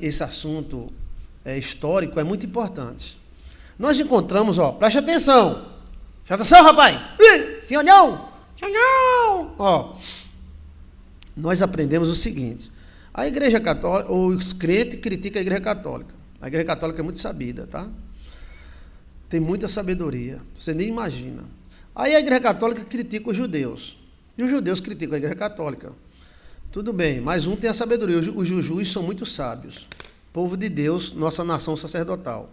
esse assunto histórico é muito importante. Nós encontramos, preste atenção. Preste atenção, rapaz. Sim ou não? Sim ou não? Nós aprendemos o seguinte. A Igreja Católica, os crentes criticam a Igreja Católica. A Igreja Católica é muito sabida, tá? Tem muita sabedoria. Você nem imagina. Aí a Igreja Católica critica os judeus. E os judeus criticam a Igreja Católica. Tudo bem, mas um tem a sabedoria. Os jujus são muito sábios. Povo de Deus, nossa nação sacerdotal.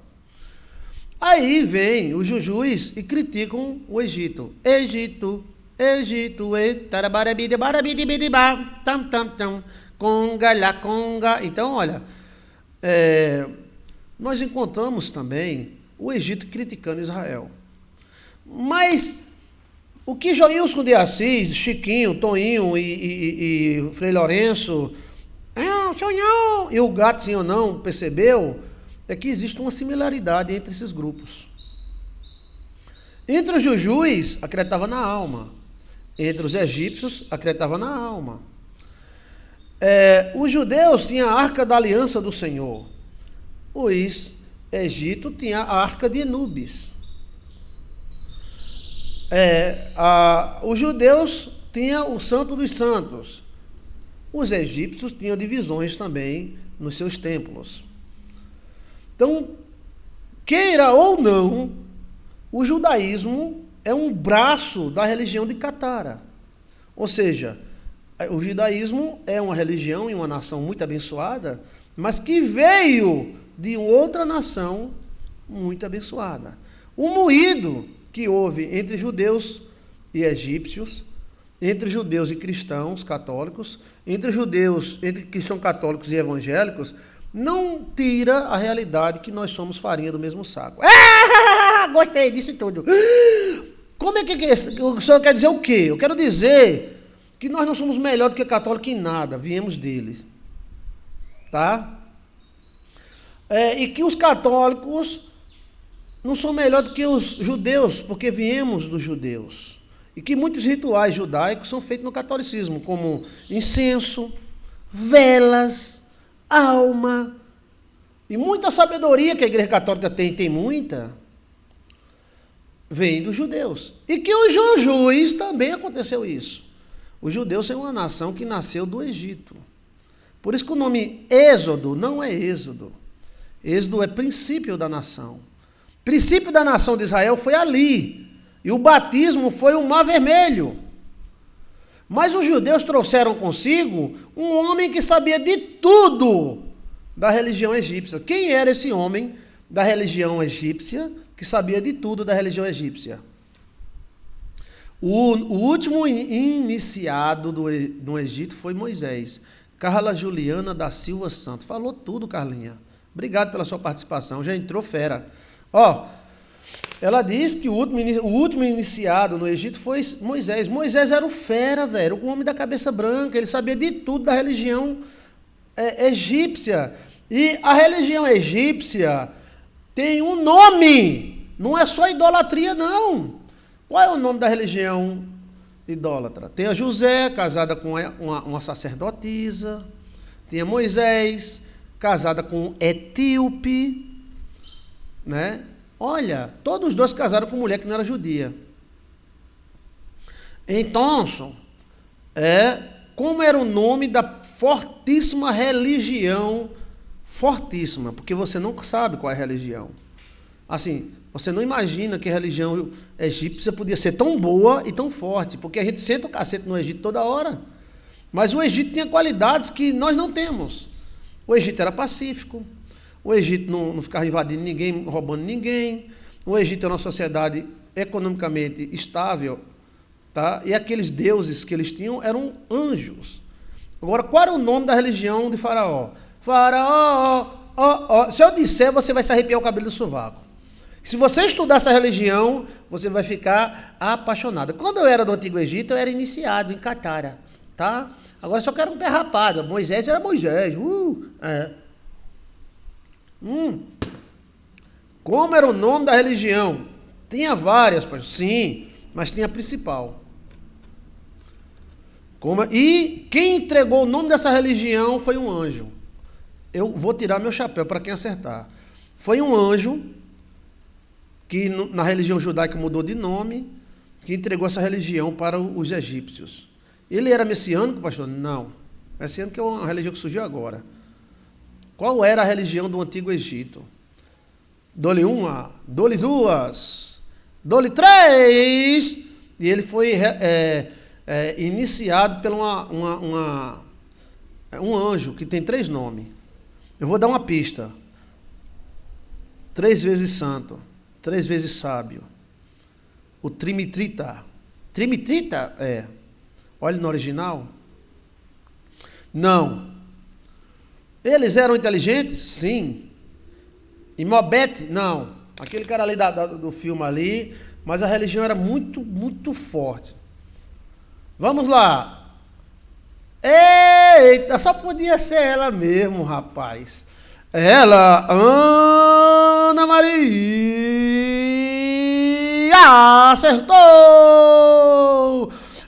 Aí vem os jujus e criticam o Egito. Egito, tam, tam, tam, conga, la conga. Então, olha, nós encontramos também o Egito criticando Israel. Mas o que Joilson de Assis, Chiquinho, Toninho e Frei Lourenço, e o gato sim ou não, percebeu, é que existe uma similaridade entre esses grupos. Entre os jujus, acreditava na alma. Entre os egípcios, acreditava na alma. Os judeus tinham a arca da aliança do Senhor. Os Egito tinha a arca de Anubis. Os judeus tinham o santo dos santos. Os egípcios tinham divisões também nos seus templos. Então, queira ou não, o judaísmo é um braço da religião de Catara. Ou seja, o judaísmo é uma religião e uma nação muito abençoada, mas que veio de outra nação muito abençoada. O moído que houve entre judeus e egípcios, entre judeus e cristãos católicos, entre cristãos católicos e evangélicos, não tira a realidade que nós somos farinha do mesmo saco. Gostei disso tudo. Como é que o senhor quer dizer o quê? Eu quero dizer que nós não somos melhor do que católico em nada, viemos deles. Tá? E que os católicos não são melhor do que os judeus, porque viemos dos judeus. E que muitos rituais judaicos são feitos no catolicismo, como incenso, velas, alma. E muita sabedoria que a Igreja Católica tem muita, vem dos judeus. E que os jujus também aconteceu isso. Os judeus são uma nação que nasceu do Egito. Por isso que o nome Êxodo não é Êxodo. Êxodo é princípio da nação. O princípio da nação de Israel foi ali. E o batismo foi o Mar Vermelho. Mas os judeus trouxeram consigo um homem que sabia de tudo da religião egípcia. Quem era esse homem da religião egípcia que sabia de tudo da religião egípcia? O último iniciado no Egito foi Moisés. Carla Juliana da Silva Santos. Falou tudo, Carlinha. Obrigado pela sua participação. Já entrou fera. Ela diz que o último iniciado no Egito foi Moisés. Moisés era o fera, velho, o homem da cabeça branca. Ele sabia de tudo da religião egípcia. E a religião egípcia tem um nome. Não é só idolatria, não. Qual é o nome da religião idólatra? Tem a José, casada com uma sacerdotisa. Tem a Moisés, casada com um etíope, né? Olha, todos os dois casaram com mulher que não era judia. Então, como era o nome da fortíssima religião, fortíssima, porque você não sabe qual é a religião. Assim, você não imagina que a religião egípcia podia ser tão boa e tão forte, porque a gente senta o cacete no Egito toda hora. Mas o Egito tinha qualidades que nós não temos. O Egito era pacífico. O Egito não ficava invadindo ninguém, roubando ninguém. O Egito era uma sociedade economicamente estável, tá? E aqueles deuses que eles tinham eram anjos. Agora, qual era o nome da religião de Faraó? Faraó, se eu disser, você vai se arrepiar o cabelo do sovaco. Se você estudar essa religião, você vai ficar apaixonado. Quando eu era do Antigo Egito, eu era iniciado em Catara, tá? Agora só quero um pé rapado. Moisés era Moisés. Como era o nome da religião? Tinha várias, sim, mas tinha a principal. E quem entregou o nome dessa religião foi um anjo. eu vou tirar meu chapéu para quem acertar. Foi um anjo que na religião judaica mudou de nome, que entregou essa religião para os egípcios. Ele era messiânico, pastor? Não. Messiânico é uma religião que surgiu agora. Qual era a religião do Antigo Egito? Dou-lhe uma, dou-lhe duas, dou-lhe três. E ele foi iniciado por um anjo que tem 3 nomes. Eu vou dar uma pista. 3 vezes santo, 3 vezes sábio. O Trimitrita. Trimitrita? É. Olha no original. Não. Eles eram inteligentes? Sim. Imobete? Não. Aquele cara ali do filme ali, mas a religião era muito, muito forte. Vamos lá. Eita, só podia ser ela mesmo, rapaz. Ela, Ana Maria, acertou.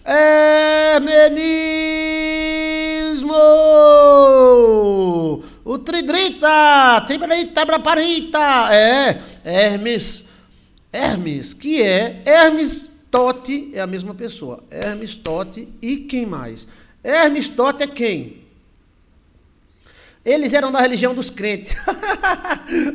Hermenismo. O Tridrita, Tribrita, Braparita. Hermes, que é Hermes Tote, é a mesma pessoa. Hermes Tote e quem mais? Hermes Tote é quem? Eles eram da religião dos crentes.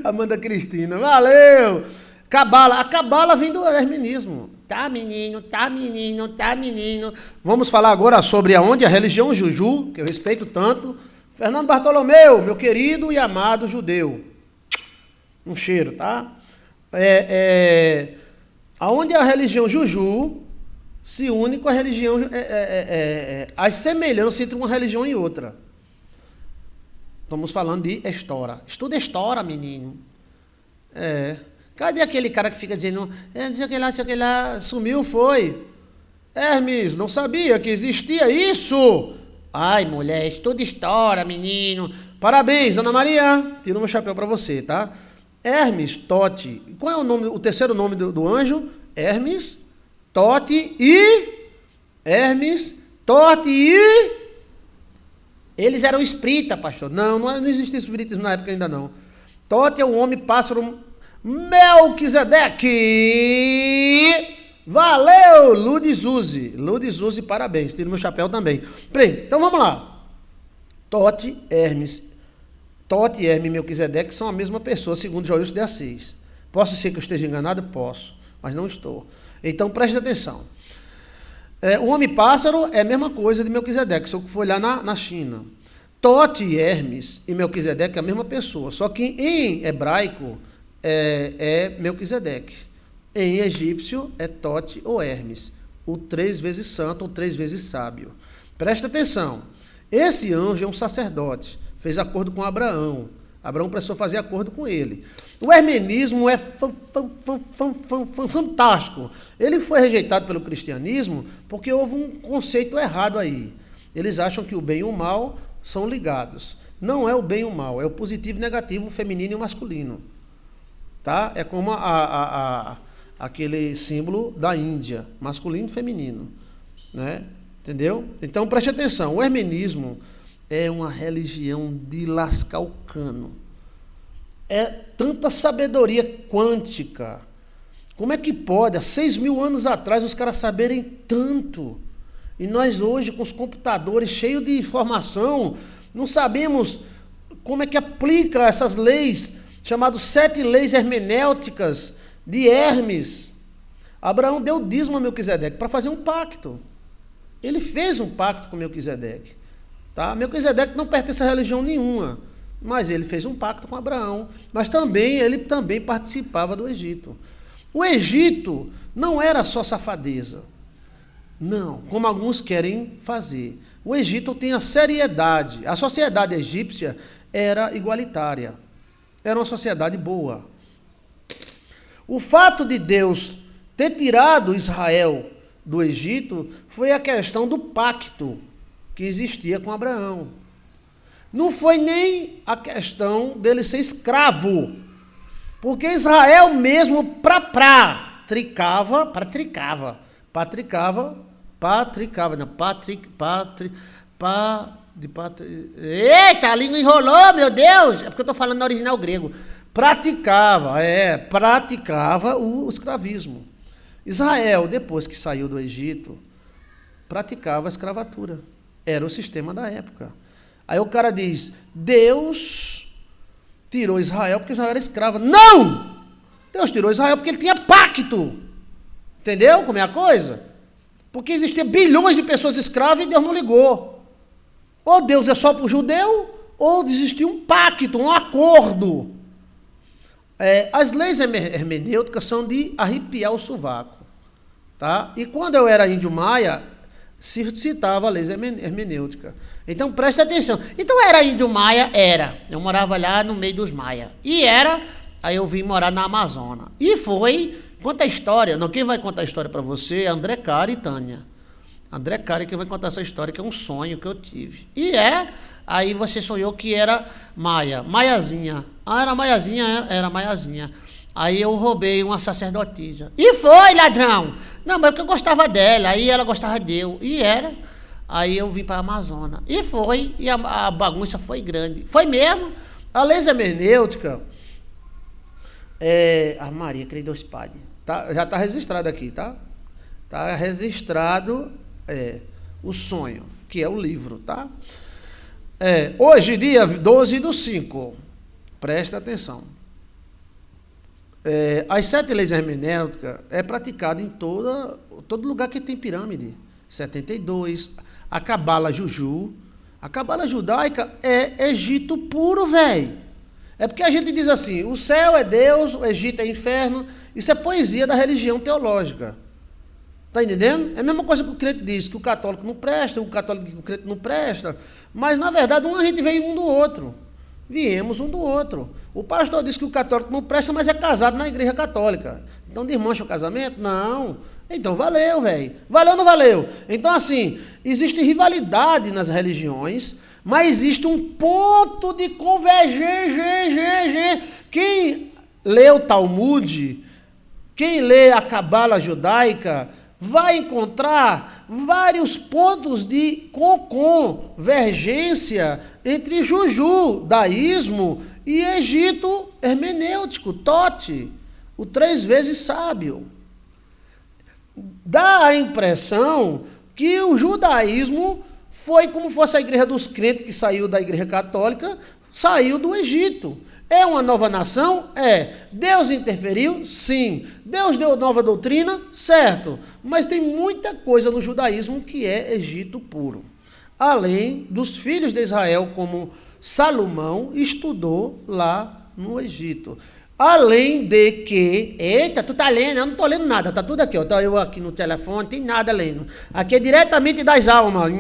Amanda Cristina, valeu! Cabala, a cabala vem do hermenismo. Tá menino, tá menino, tá menino. Vamos falar agora sobre aonde a religião Juju, que eu respeito tanto. Fernando Bartolomeu, meu querido e amado judeu. Um cheiro, tá? Aonde a religião Juju se une com a religião, as semelhanças entre uma religião e outra. Estamos falando de Estora. Estuda Estora, menino. Cadê aquele cara que fica dizendo, não sei o que lá, sumiu, foi? Hermes, não sabia que existia isso? Ai, mulher, estuda Estora, menino. Parabéns, Ana Maria. Tiro meu chapéu para você, tá? Hermes, Tote. Qual é o terceiro nome do anjo? Hermes, Tote e... Hermes, Tote e... Eles eram espírita, pastor. Não existia espiritismo na época ainda não. Tote é o homem pássaro Melquisedeque. Valeu, Ludizuzi. Ludizuzi, parabéns. Tiro meu chapéu também. Bem, então vamos lá. Tote, Hermes e Melquisedeque são a mesma pessoa, segundo Joilson de Assis. Posso ser que eu esteja enganado? Posso, mas não estou. Então preste atenção. O homem-pássaro é a mesma coisa de Melquisedeque, se eu for olhar na China. Tote, Hermes e Melquisedeque é a mesma pessoa, só que em hebraico é Melquisedeque. Em egípcio é Tote ou Hermes, o 3 vezes santo ou 3 vezes sábio. Presta atenção, esse anjo é um sacerdote, fez acordo com Abraão. Abraão precisou fazer acordo com ele. O hermenismo é fantástico. Ele foi rejeitado pelo cristianismo porque houve um conceito errado aí. Eles acham que o bem e o mal são ligados. Não é o bem e o mal, é o positivo e negativo, o feminino e o masculino. Tá? É como aquele símbolo da Índia, masculino e feminino. Né? Entendeu? Então preste atenção, o hermenismo é uma religião de lascar o cano. É tanta sabedoria quântica. Como é que pode, há 6.000 anos atrás, os caras saberem tanto? E nós hoje, com os computadores cheios de informação, não sabemos como é que aplica essas leis, chamadas 7 leis hermenêuticas de Hermes. Abraão deu dízimo a Melquisedeque para fazer um pacto. Ele fez um pacto com Melquisedeque. Tá? Melquisedeque não pertence a religião nenhuma, mas ele fez um pacto com Abraão. Mas ele também participava do Egito. O Egito não era só safadeza. Não, como alguns querem fazer. O Egito tem a seriedade. A sociedade egípcia era igualitária. Era uma sociedade boa. O fato de Deus ter tirado Israel do Egito foi a questão do pacto que existia com Abraão. Não foi nem a questão dele ser escravo, porque Israel mesmo patricava, Eita, a língua enrolou, meu Deus! É porque eu estou falando no original grego. Praticava o escravismo. Israel, depois que saiu do Egito, praticava a escravatura. Era o sistema da época. Aí o cara diz, Deus tirou Israel porque Israel era escrava. Não! Deus tirou Israel porque ele tinha pacto. Entendeu como é a coisa? Porque existiam bilhões de pessoas escravas e Deus não ligou. Ou Deus é só para o judeu, ou existia um pacto, um acordo. As leis hermenêuticas são de arrepiar o sovaco. Tá? E quando eu era índio maia, se citava a lei hermenêutica. Então preste atenção. Então era índio maia? Era. Eu morava lá no meio dos maia. E era, aí eu vim morar na Amazônia. E foi, conta a história. Não, quem vai contar a história para você é André Cara e Tânia. André Cara que vai contar essa história, que é um sonho que eu tive. Aí você sonhou que era maia, maiazinha. Era maiazinha, era maiazinha. Aí eu roubei uma sacerdotisa. E foi, ladrão! Não, mas porque eu gostava dela, aí ela gostava de eu. E era. Aí eu vim para a Amazônia. E foi, e a bagunça foi grande. Foi mesmo. A lei hermenêutica, Maria, creio Deus Pai. Tá, já está registrado aqui, tá? Está registrado o sonho, que é o livro, tá? Hoje, dia 12/5, presta atenção. As 7 leis hermenêuticas é praticada em todo lugar que tem pirâmide. 72, a cabala juju. A cabala judaica é Egito puro, velho. É porque a gente diz assim, o céu é Deus, o Egito é inferno. Isso é poesia da religião teológica. Está entendendo? É a mesma coisa que o crente diz, que o católico não presta, o católico diz que o crente não presta. Mas, na verdade, a gente veio um do outro. Viemos um do outro. O pastor diz que o católico não presta, mas é casado na igreja católica. Então desmancha o casamento? Não. Então valeu, velho. Valeu ou não valeu? Então, assim, existe rivalidade nas religiões, mas existe um ponto de convergência. Quem lê o Talmud, quem lê a Cabala judaica, vai encontrar vários pontos de convergência entre judaísmo e Egito hermenêutico, Tote, o 3 vezes sábio. Dá a impressão que o judaísmo foi como fosse a igreja dos crentes que saiu da igreja católica, saiu do Egito. É uma nova nação? Deus interferiu? Sim. Deus deu nova doutrina? Certo. Mas tem muita coisa no judaísmo que é Egito puro. Além dos filhos de Israel, como Salomão estudou lá no Egito. Além de que... Eita, tu tá lendo? Eu não tô lendo nada, tá tudo aqui, ó. Tá eu aqui no telefone, tem nada lendo. Aqui é diretamente das almas.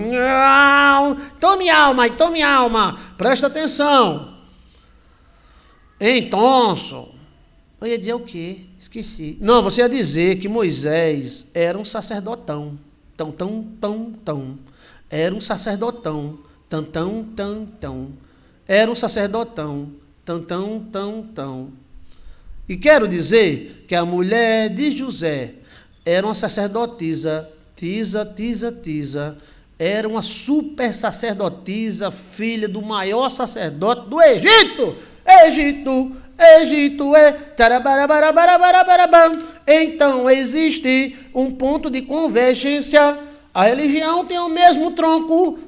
Tome alma. Presta atenção. Então, eu ia dizer o quê? Esqueci. Não, você ia dizer que Moisés era um sacerdotão. Tão. Era um sacerdotão. Tão. Era um sacerdotão. Tão. E quero dizer que a mulher de José era uma sacerdotisa. Tisa. Era uma super sacerdotisa, filha do maior sacerdote do Egito. Egito. Então existe um ponto de convergência. A religião tem o mesmo tronco.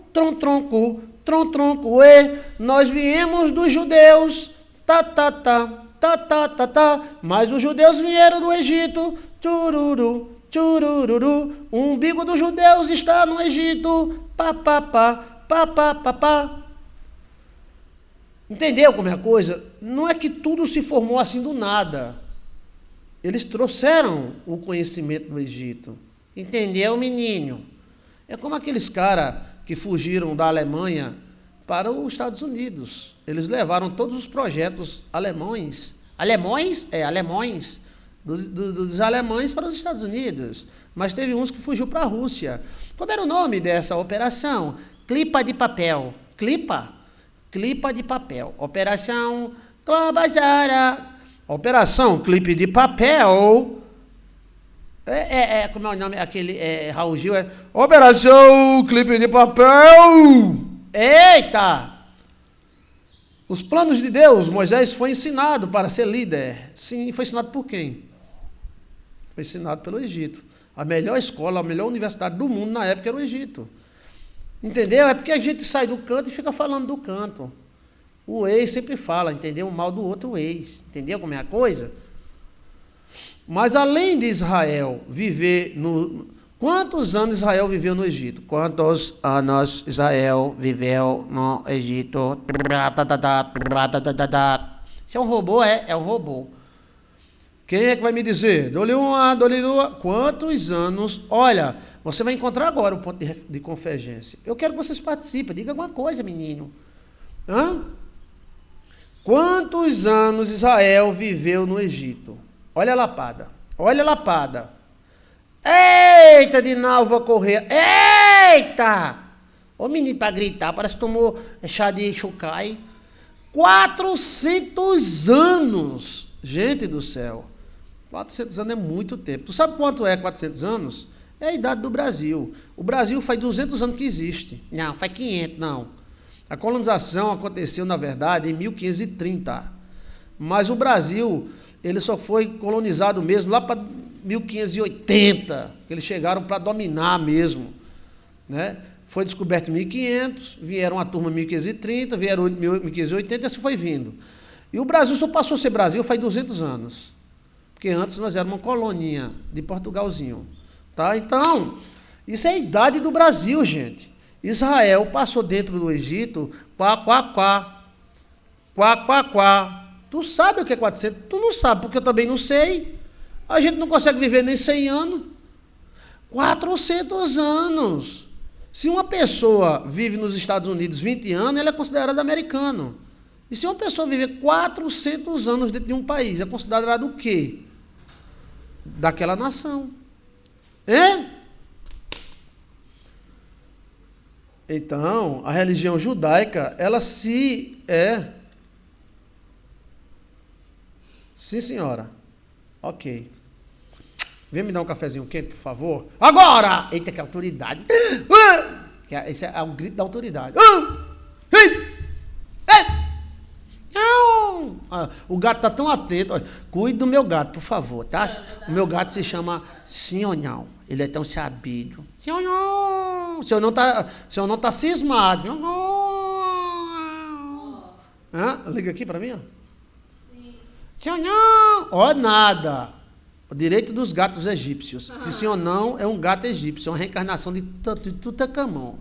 Nós viemos dos judeus. Mas os judeus vieram do Egito. Chururu. O umbigo dos judeus está no Egito. Pá. Entendeu como é a coisa? Não é que tudo se formou assim do nada. Eles trouxeram o conhecimento do Egito. Entendeu, menino? É como aqueles caras que fugiram da Alemanha para os Estados Unidos. Eles levaram todos os projetos alemães. Alemães? Alemães. Dos alemães para os Estados Unidos. Mas teve uns que fugiu para a Rússia. Como era o nome dessa operação? Clipa de papel. Clipa de papel. Operação Tlabajara. Operação Clipe de Papel. Como é o nome? Aquele Raul Gil. Operação Clipe de Papel. Eita! Os planos de Deus, Moisés foi ensinado para ser líder. Sim, foi ensinado por quem? Foi ensinado pelo Egito. A melhor escola, a melhor universidade do mundo na época era o Egito. Entendeu? É porque a gente sai do canto e fica falando do canto. O ex sempre fala, entendeu? O mal do outro ex. Entendeu como é a coisa? Mas além de Israel viver no... Quantos anos Israel viveu no Egito? Quantos anos Israel viveu no Egito? Isso é um robô? É um robô. Quem é que vai me dizer? Dou-lhe uma, dou-lhe duas. Quantos anos? Olha, você vai encontrar agora o ponto de convergência. Eu quero que vocês participem. Diga alguma coisa, menino. Hã? Quantos anos Israel viveu no Egito? Olha a lapada. Olha a lapada. Eita, Dinalva Correia. Eita! Ô menino para gritar, parece que tomou chá de chucai. 400 anos. Gente do céu. 400 anos é muito tempo. Tu sabe quanto é 400 anos? É a idade do Brasil. O Brasil faz 200 anos que existe. Não, faz 500, não. A colonização aconteceu, na verdade, em 1530. Mas o Brasil, ele só foi colonizado mesmo lá para 1580, que eles chegaram para dominar mesmo, né? Foi descoberto em 1500, vieram a turma em 1530, vieram em 1580 e assim foi vindo. E o Brasil só passou a ser Brasil faz 200 anos, porque antes nós éramos uma colônia de Portugalzinho, tá? Então, isso é a idade do Brasil, gente. Israel passou dentro do Egito, quá. Tu sabe o que é 400? Tu não sabe, porque eu também não sei. A gente não consegue viver nem 100 anos. 400 anos. Se uma pessoa vive nos Estados Unidos 20 anos, ela é considerada americano. E se uma pessoa viver 400 anos dentro de um país, é considerado o quê? Daquela nação. Então, a religião judaica, ela se é... Sim, senhora. Ok. Vem me dar um cafezinho quente, por favor. Agora! Eita, que autoridade. Esse é um grito da autoridade. O gato está tão atento. Cuide do meu gato, por favor, tá? O meu gato se chama Senhonhão. Ele é tão sabido. Senhonhão. O senhor não tá cismado. Liga aqui para mim, ó. Senhonhão. Ó, nada. O direito dos gatos egípcios. Que Senhonhão é um gato egípcio, é uma reencarnação de Tutankhamon.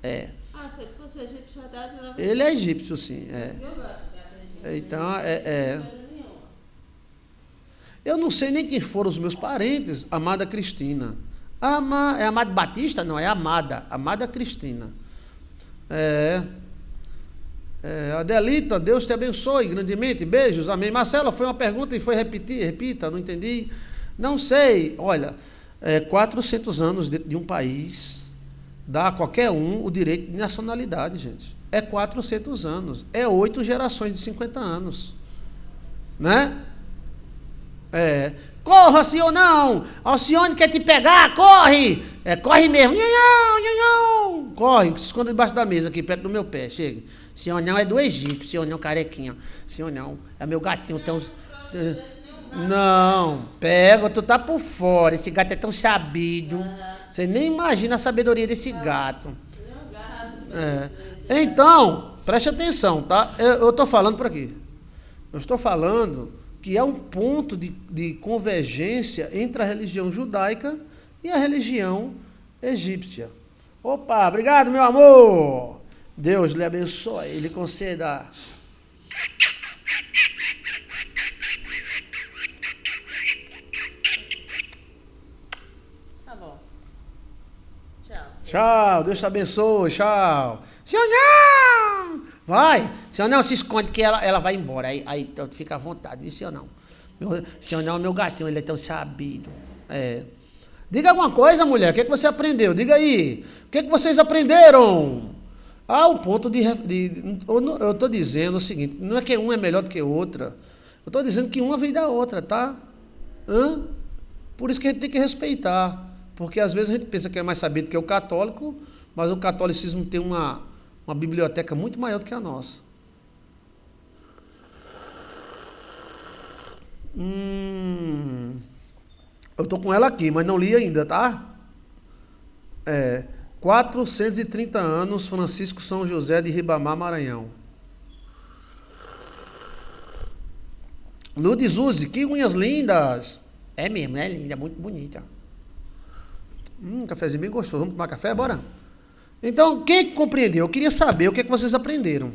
É. Se ele fosse egípcio, ele é egípcio, sim. É. Eu gosto de gato egípcio. Então, eu não sei nem quem foram os meus parentes, Amada Cristina. É Amada Batista? Não, é Amada. Amada Cristina. Adelita, Deus te abençoe grandemente. Beijos, amém. Marcela, foi uma pergunta e foi repita, não entendi. Não sei. Olha, 400 anos dentro de um país dá a qualquer um o direito de nacionalidade, gente. É 400 anos. É 8 gerações de 50 anos. Né? Corra, Senhor! Alcione quer te pegar, corre! Corre mesmo. Corre, se esconda debaixo da mesa aqui, perto do meu pé. Chega. Senhonhão é do Egito, Senhonhão carequinha. Senhonhão é meu gatinho. Não, pega, tu tá por fora. Esse gato é tão sabido. Você nem imagina a sabedoria desse gato. Então, preste atenção, tá? Eu estou falando por aqui. Eu estou falando que é um ponto de convergência entre a religião judaica e a religião egípcia. Opa, obrigado, meu amor. Deus lhe abençoe e lhe conceda. Tá bom. Tchau. Tchau, Deus te abençoe, tchau. Senhor, vai. Senhor, não se esconde que ela vai embora. Aí fica à vontade, viu, senhor não? Senhor não, meu gatinho, ele é tão sabido. Diga alguma coisa, mulher, o que você aprendeu? Diga aí, o que vocês aprenderam? O ponto eu estou dizendo o seguinte, não é que uma é melhor do que outra. Eu estou dizendo que uma vem da outra, tá? Por isso que a gente tem que respeitar. Porque às vezes a gente pensa que é mais sabido que o católico, mas o catolicismo tem uma biblioteca muito maior do que a nossa. Eu estou com ela aqui, mas não li ainda, tá? 430 anos, Francisco São José de Ribamar, Maranhão. Lourdes Uzi, que unhas lindas! É mesmo, é linda, muito bonita. Cafezinho bem gostoso. Vamos tomar café? Bora? Então, quem compreendeu? Eu queria saber o que é que vocês aprenderam,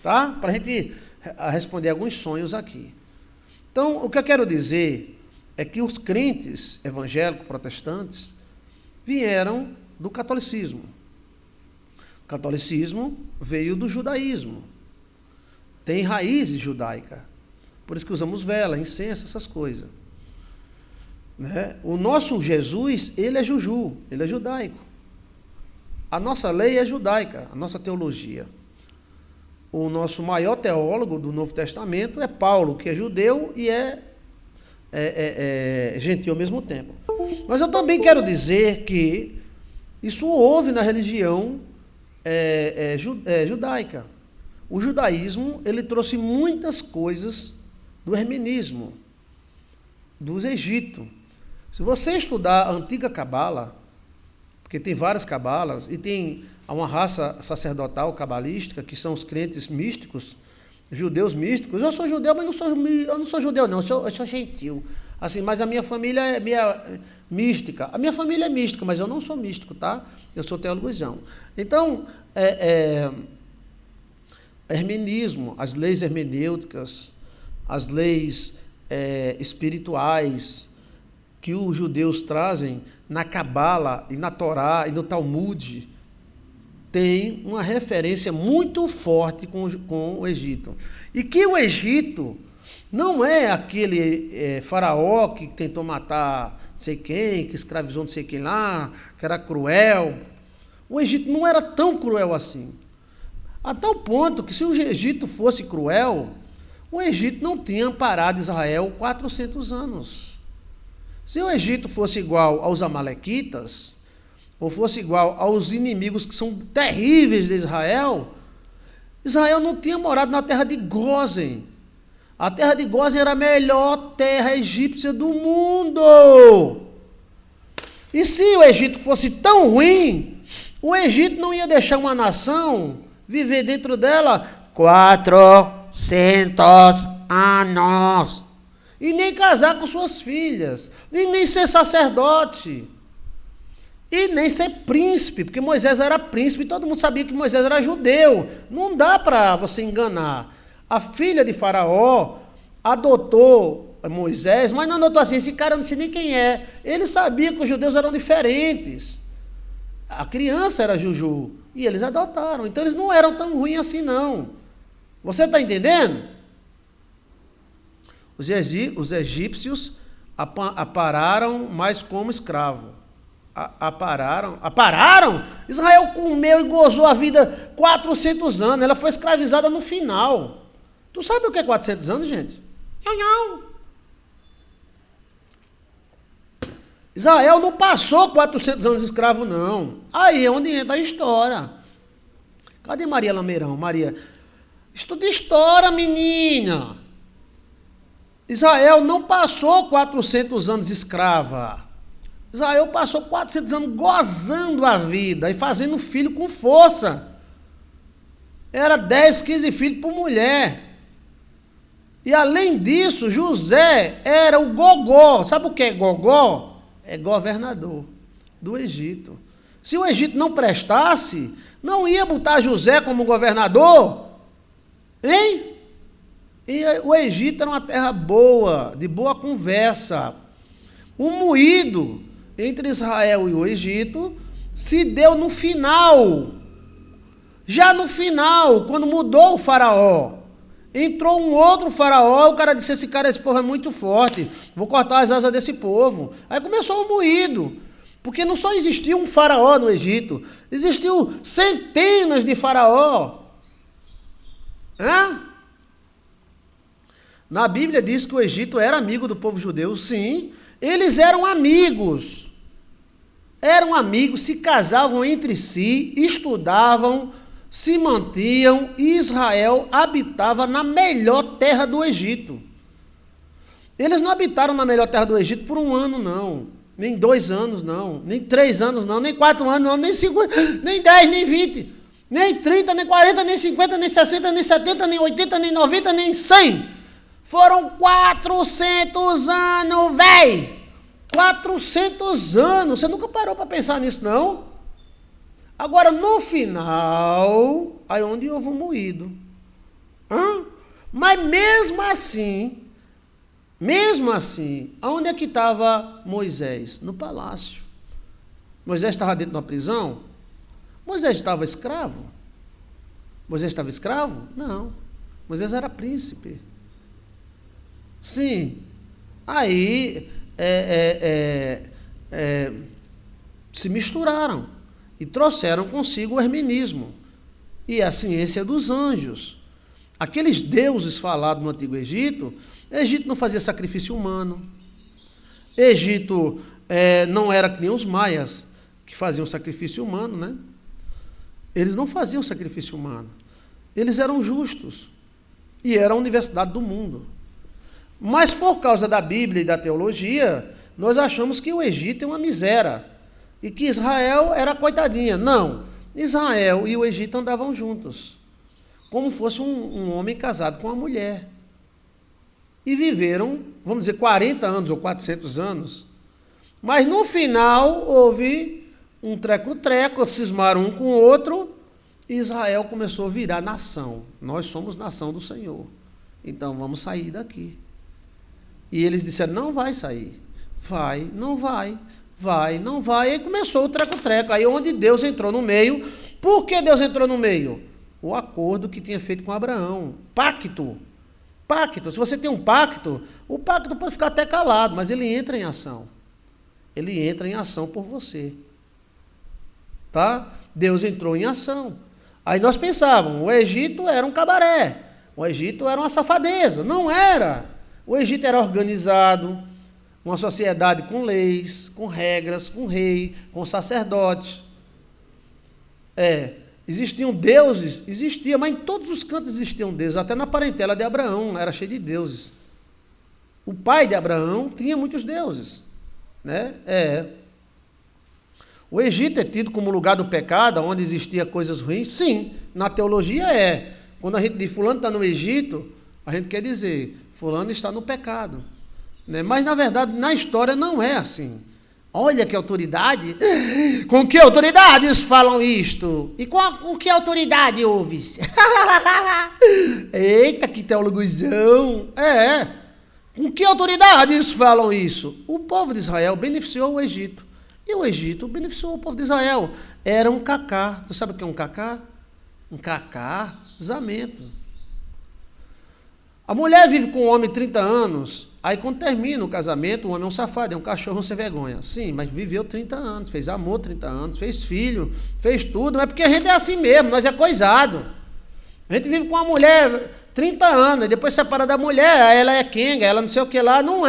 tá? Para a gente responder alguns sonhos aqui. Então, o que eu quero dizer é que os crentes evangélicos, protestantes, vieram do catolicismo. O catolicismo veio do judaísmo. Tem raízes judaicas. Por isso que usamos vela, incenso, essas coisas. Né? O nosso Jesus, ele é juju, ele é judaico. A nossa lei é judaica, a nossa teologia. O nosso maior teólogo do Novo Testamento é Paulo, que é judeu e é gentil ao mesmo tempo. Mas eu também quero dizer que isso houve na religião judaica. O judaísmo, ele trouxe muitas coisas do hermenismo, dos Egito. Se você estudar a antiga cabala, porque tem várias cabalas, e tem uma raça sacerdotal cabalística, que são os crentes místicos, judeus místicos. Eu sou judeu, mas eu não sou judeu, não, eu sou gentil. Assim, mas a minha família é mística. A minha família é mística, mas eu não sou místico, tá? Eu sou teologizão. Então, hermenismo, as leis hermenêuticas, as leis espirituais que os judeus trazem na Cabala e na Torá e no Talmud, tem uma referência muito forte com o Egito. E que o Egito não é aquele faraó que tentou matar não sei quem, que escravizou não sei quem lá, que era cruel. O Egito não era tão cruel assim. A tal ponto que se o Egito fosse cruel, o Egito não tinha amparado Israel 400 anos. Se o Egito fosse igual aos amalequitas, ou fosse igual aos inimigos que são terríveis de Israel, Israel não tinha morado na terra de Gósen. A terra de Gósen era a melhor terra egípcia do mundo. E se o Egito fosse tão ruim, o Egito não ia deixar uma nação viver dentro dela 400 anos. E nem casar com suas filhas, e nem ser sacerdote, e nem ser príncipe, porque Moisés era príncipe, e todo mundo sabia que Moisés era judeu. Não dá para você enganar. A filha de Faraó adotou Moisés, mas não adotou assim, esse cara eu não sei nem quem é. Ele sabia que os judeus eram diferentes. A criança era juju, e eles adotaram. Então eles não eram tão ruins assim, não. Você está entendendo? Os egípcios apararam, mas como escravo. Apararam? Israel comeu e gozou a vida 400 anos. Ela foi escravizada no final. Tu sabe o que é 400 anos, gente? Não. Israel não passou 400 anos escravo, não. Aí é onde entra a história. Cadê Maria Lameirão? Maria, estuda história, menina. Israel não passou 400 anos escrava. Israel passou 400 anos gozando a vida e fazendo filho com força. Era 10, 15 filhos por mulher. E além disso, José era o gogó. Sabe o que é gogó? É governador do Egito. Se o Egito não prestasse, não ia botar José como governador? Hein? E o Egito era uma terra boa, de boa conversa. O moído entre Israel e o Egito se deu no final. Já no final, quando mudou o faraó, entrou um outro faraó, o cara disse, esse povo é muito forte, vou cortar as asas desse povo. Aí começou o moído, porque não só existia um faraó no Egito, existiu centenas de faraó. Na Bíblia diz que o Egito era amigo do povo judeu, sim, eles eram amigos, se casavam entre si, estudavam, se mantinham e Israel habitava na melhor terra do Egito. Eles não habitaram na melhor terra do Egito por 1 ano, não. Nem 2 anos, não. Nem 3 anos, não. Nem 4 anos, não. Nem 5, nem 10, nem 20. Nem 30, nem 40, nem 50, nem 60, nem 70, nem 80, nem 90, nem 100. Foram 400 anos, véi. 400 anos. Você nunca parou para pensar nisso, não? Agora, no final, aí onde houve um moído. Mas mesmo assim, aonde é que estava Moisés? No palácio. Moisés estava dentro de uma prisão? Moisés estava escravo? Moisés estava escravo? Não. Moisés era príncipe. Sim. Aí se misturaram e trouxeram consigo o hermenismo e a ciência dos anjos. Aqueles deuses falados no Antigo Egito não fazia sacrifício humano. Egito não era que nem os maias, que faziam sacrifício humano, né? Eles não faziam sacrifício humano. Eles eram justos. E era a universidade do mundo. Mas por causa da Bíblia e da teologia, nós achamos que o Egito é uma miséria. E que Israel era coitadinha. Não. Israel e o Egito andavam juntos. Como fosse um homem casado com uma mulher. E viveram, vamos dizer, 40 anos ou 400 anos. Mas no final houve um treco-treco, cismaram um com o outro, e Israel começou a virar nação. Nós somos nação do Senhor. Então vamos sair daqui. E eles disseram, não vai sair. Vai, não vai. Vai, não vai. Aí começou o treco-treco. Aí onde Deus entrou no meio. Por que Deus entrou no meio? O acordo que tinha feito com Abraão. Pacto. Pacto. Se você tem um pacto, o pacto pode ficar até calado, mas ele entra em ação. Ele entra em ação por você. Tá? Deus entrou em ação. Aí nós pensávamos, o Egito era um cabaré. O Egito era uma safadeza. Não era. O Egito era organizado, uma sociedade com leis, com regras, com rei, com sacerdotes. Existiam deuses? Existia, mas em todos os cantos existiam deuses. Até na parentela de Abraão era cheio de deuses. O pai de Abraão tinha muitos deuses. Né? O Egito é tido como lugar do pecado, onde existia coisas ruins? Sim, na teologia é. Quando a gente diz fulano está no Egito, a gente quer dizer fulano está no pecado. Né? Mas, na verdade, na história não é assim. Olha que autoridade. Com que autoridades falam isto? E com que autoridade ouve-se? Eita, que teologizão. Com que autoridades falam isso? O povo de Israel beneficiou o Egito. E o Egito beneficiou o povo de Israel. Era um cacá. Tu sabe o que é um cacá? Um casamento. A mulher vive com o homem 30 anos, aí quando termina o casamento, o homem é um safado, é um cachorro sem vergonha. Sim, mas viveu 30 anos, fez amor 30 anos, fez filho, fez tudo, mas é porque a gente é assim mesmo, nós é coisado. A gente vive com uma mulher 30 anos, e depois separa da mulher, ela é quenga, ela não sei o que lá, não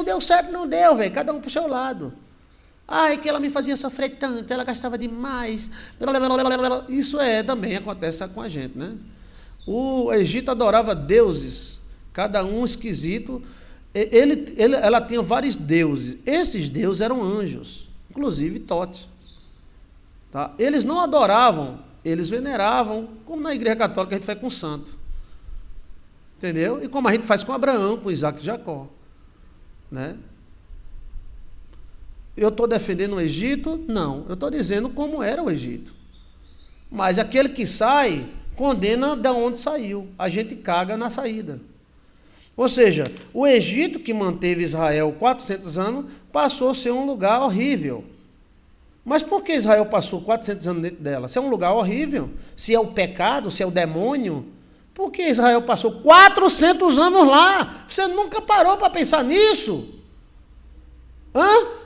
deu certo, não deu, velho, cada um pro seu lado. Ai, que ela me fazia sofrer tanto, ela gastava demais, isso também acontece com a gente, né? O Egito adorava deuses, cada um esquisito. Ela tinha vários deuses. Esses deuses eram anjos, inclusive Tote. Tá? Eles não adoravam, eles veneravam, como na igreja católica a gente faz com o santo. Entendeu? E como a gente faz com Abraão, com Isaac e Jacó. Né? Eu estou defendendo o Egito? Não. Eu estou dizendo como era o Egito. Mas aquele que sai condena de onde saiu. A gente caga na saída. Ou seja, o Egito, que manteve Israel 400 anos, passou a ser um lugar horrível. Mas por que Israel passou 400 anos dentro dela? Se é um lugar horrível, se é o pecado, se é o demônio, por que Israel passou 400 anos lá? Você nunca parou para pensar nisso?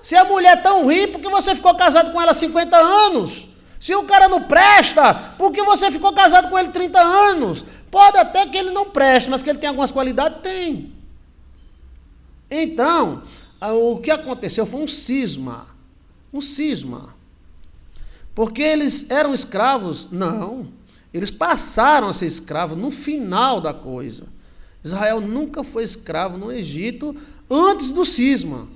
Se a mulher é tão ruim, por que você ficou casado com ela há 50 anos? Se o cara não presta, por que você ficou casado com ele 30 anos? Pode até que ele não preste, mas que ele tem algumas qualidades, tem. Então, o que aconteceu foi um cisma. Porque eles eram escravos? Não. Eles passaram a ser escravos no final da coisa. Israel nunca foi escravo no Egito antes do cisma.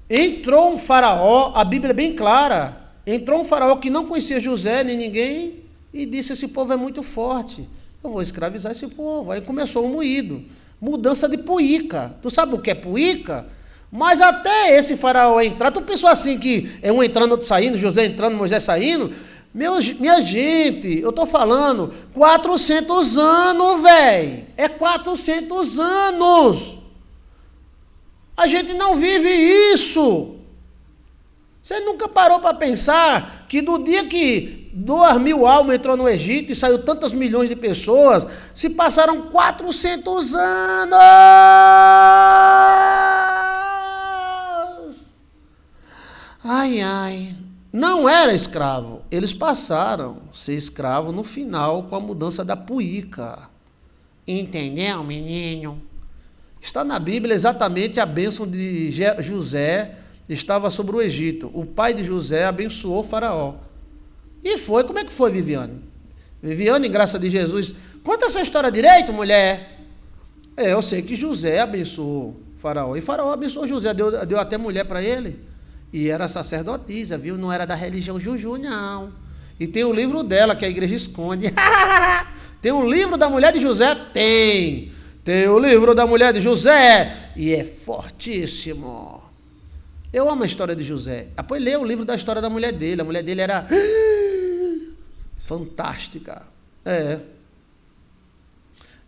Entrou um faraó, a Bíblia é bem clara, entrou um faraó que não conhecia José nem ninguém e disse: esse povo é muito forte, eu vou escravizar esse povo. Aí começou o moído, mudança de puíca. Tu sabe o que é puíca? Mas até esse faraó entrar, tu pensou assim que é um entrando, outro saindo, José entrando, Moisés saindo? Minha gente, eu estou falando 400 anos, velho. É 400 anos. A gente não vive isso. Você nunca parou para pensar que do dia que 2.000 almas entrou no Egito e saiu tantas milhões de pessoas, se passaram 400 anos. Ai, ai. Não era escravo. Eles passaram a ser escravo no final com a mudança da puíca. Entendeu, menino? Está na Bíblia exatamente a bênção de José estava sobre o Egito. O pai de José abençoou o faraó. E foi, como é que foi, Viviane? Viviane, graça de Jesus. Conta essa história direito, mulher. Eu sei que José abençoou o faraó. E o faraó abençoou José, deu até mulher para ele. E era sacerdotisa, viu? Não era da religião Juju, não. E tem o livro dela, que a igreja esconde. Tem o livro da mulher de José? Tem. Tem o livro da mulher de José. E é fortíssimo. Eu amo a história de José. Depois lê o livro da história da mulher dele. A mulher dele era fantástica.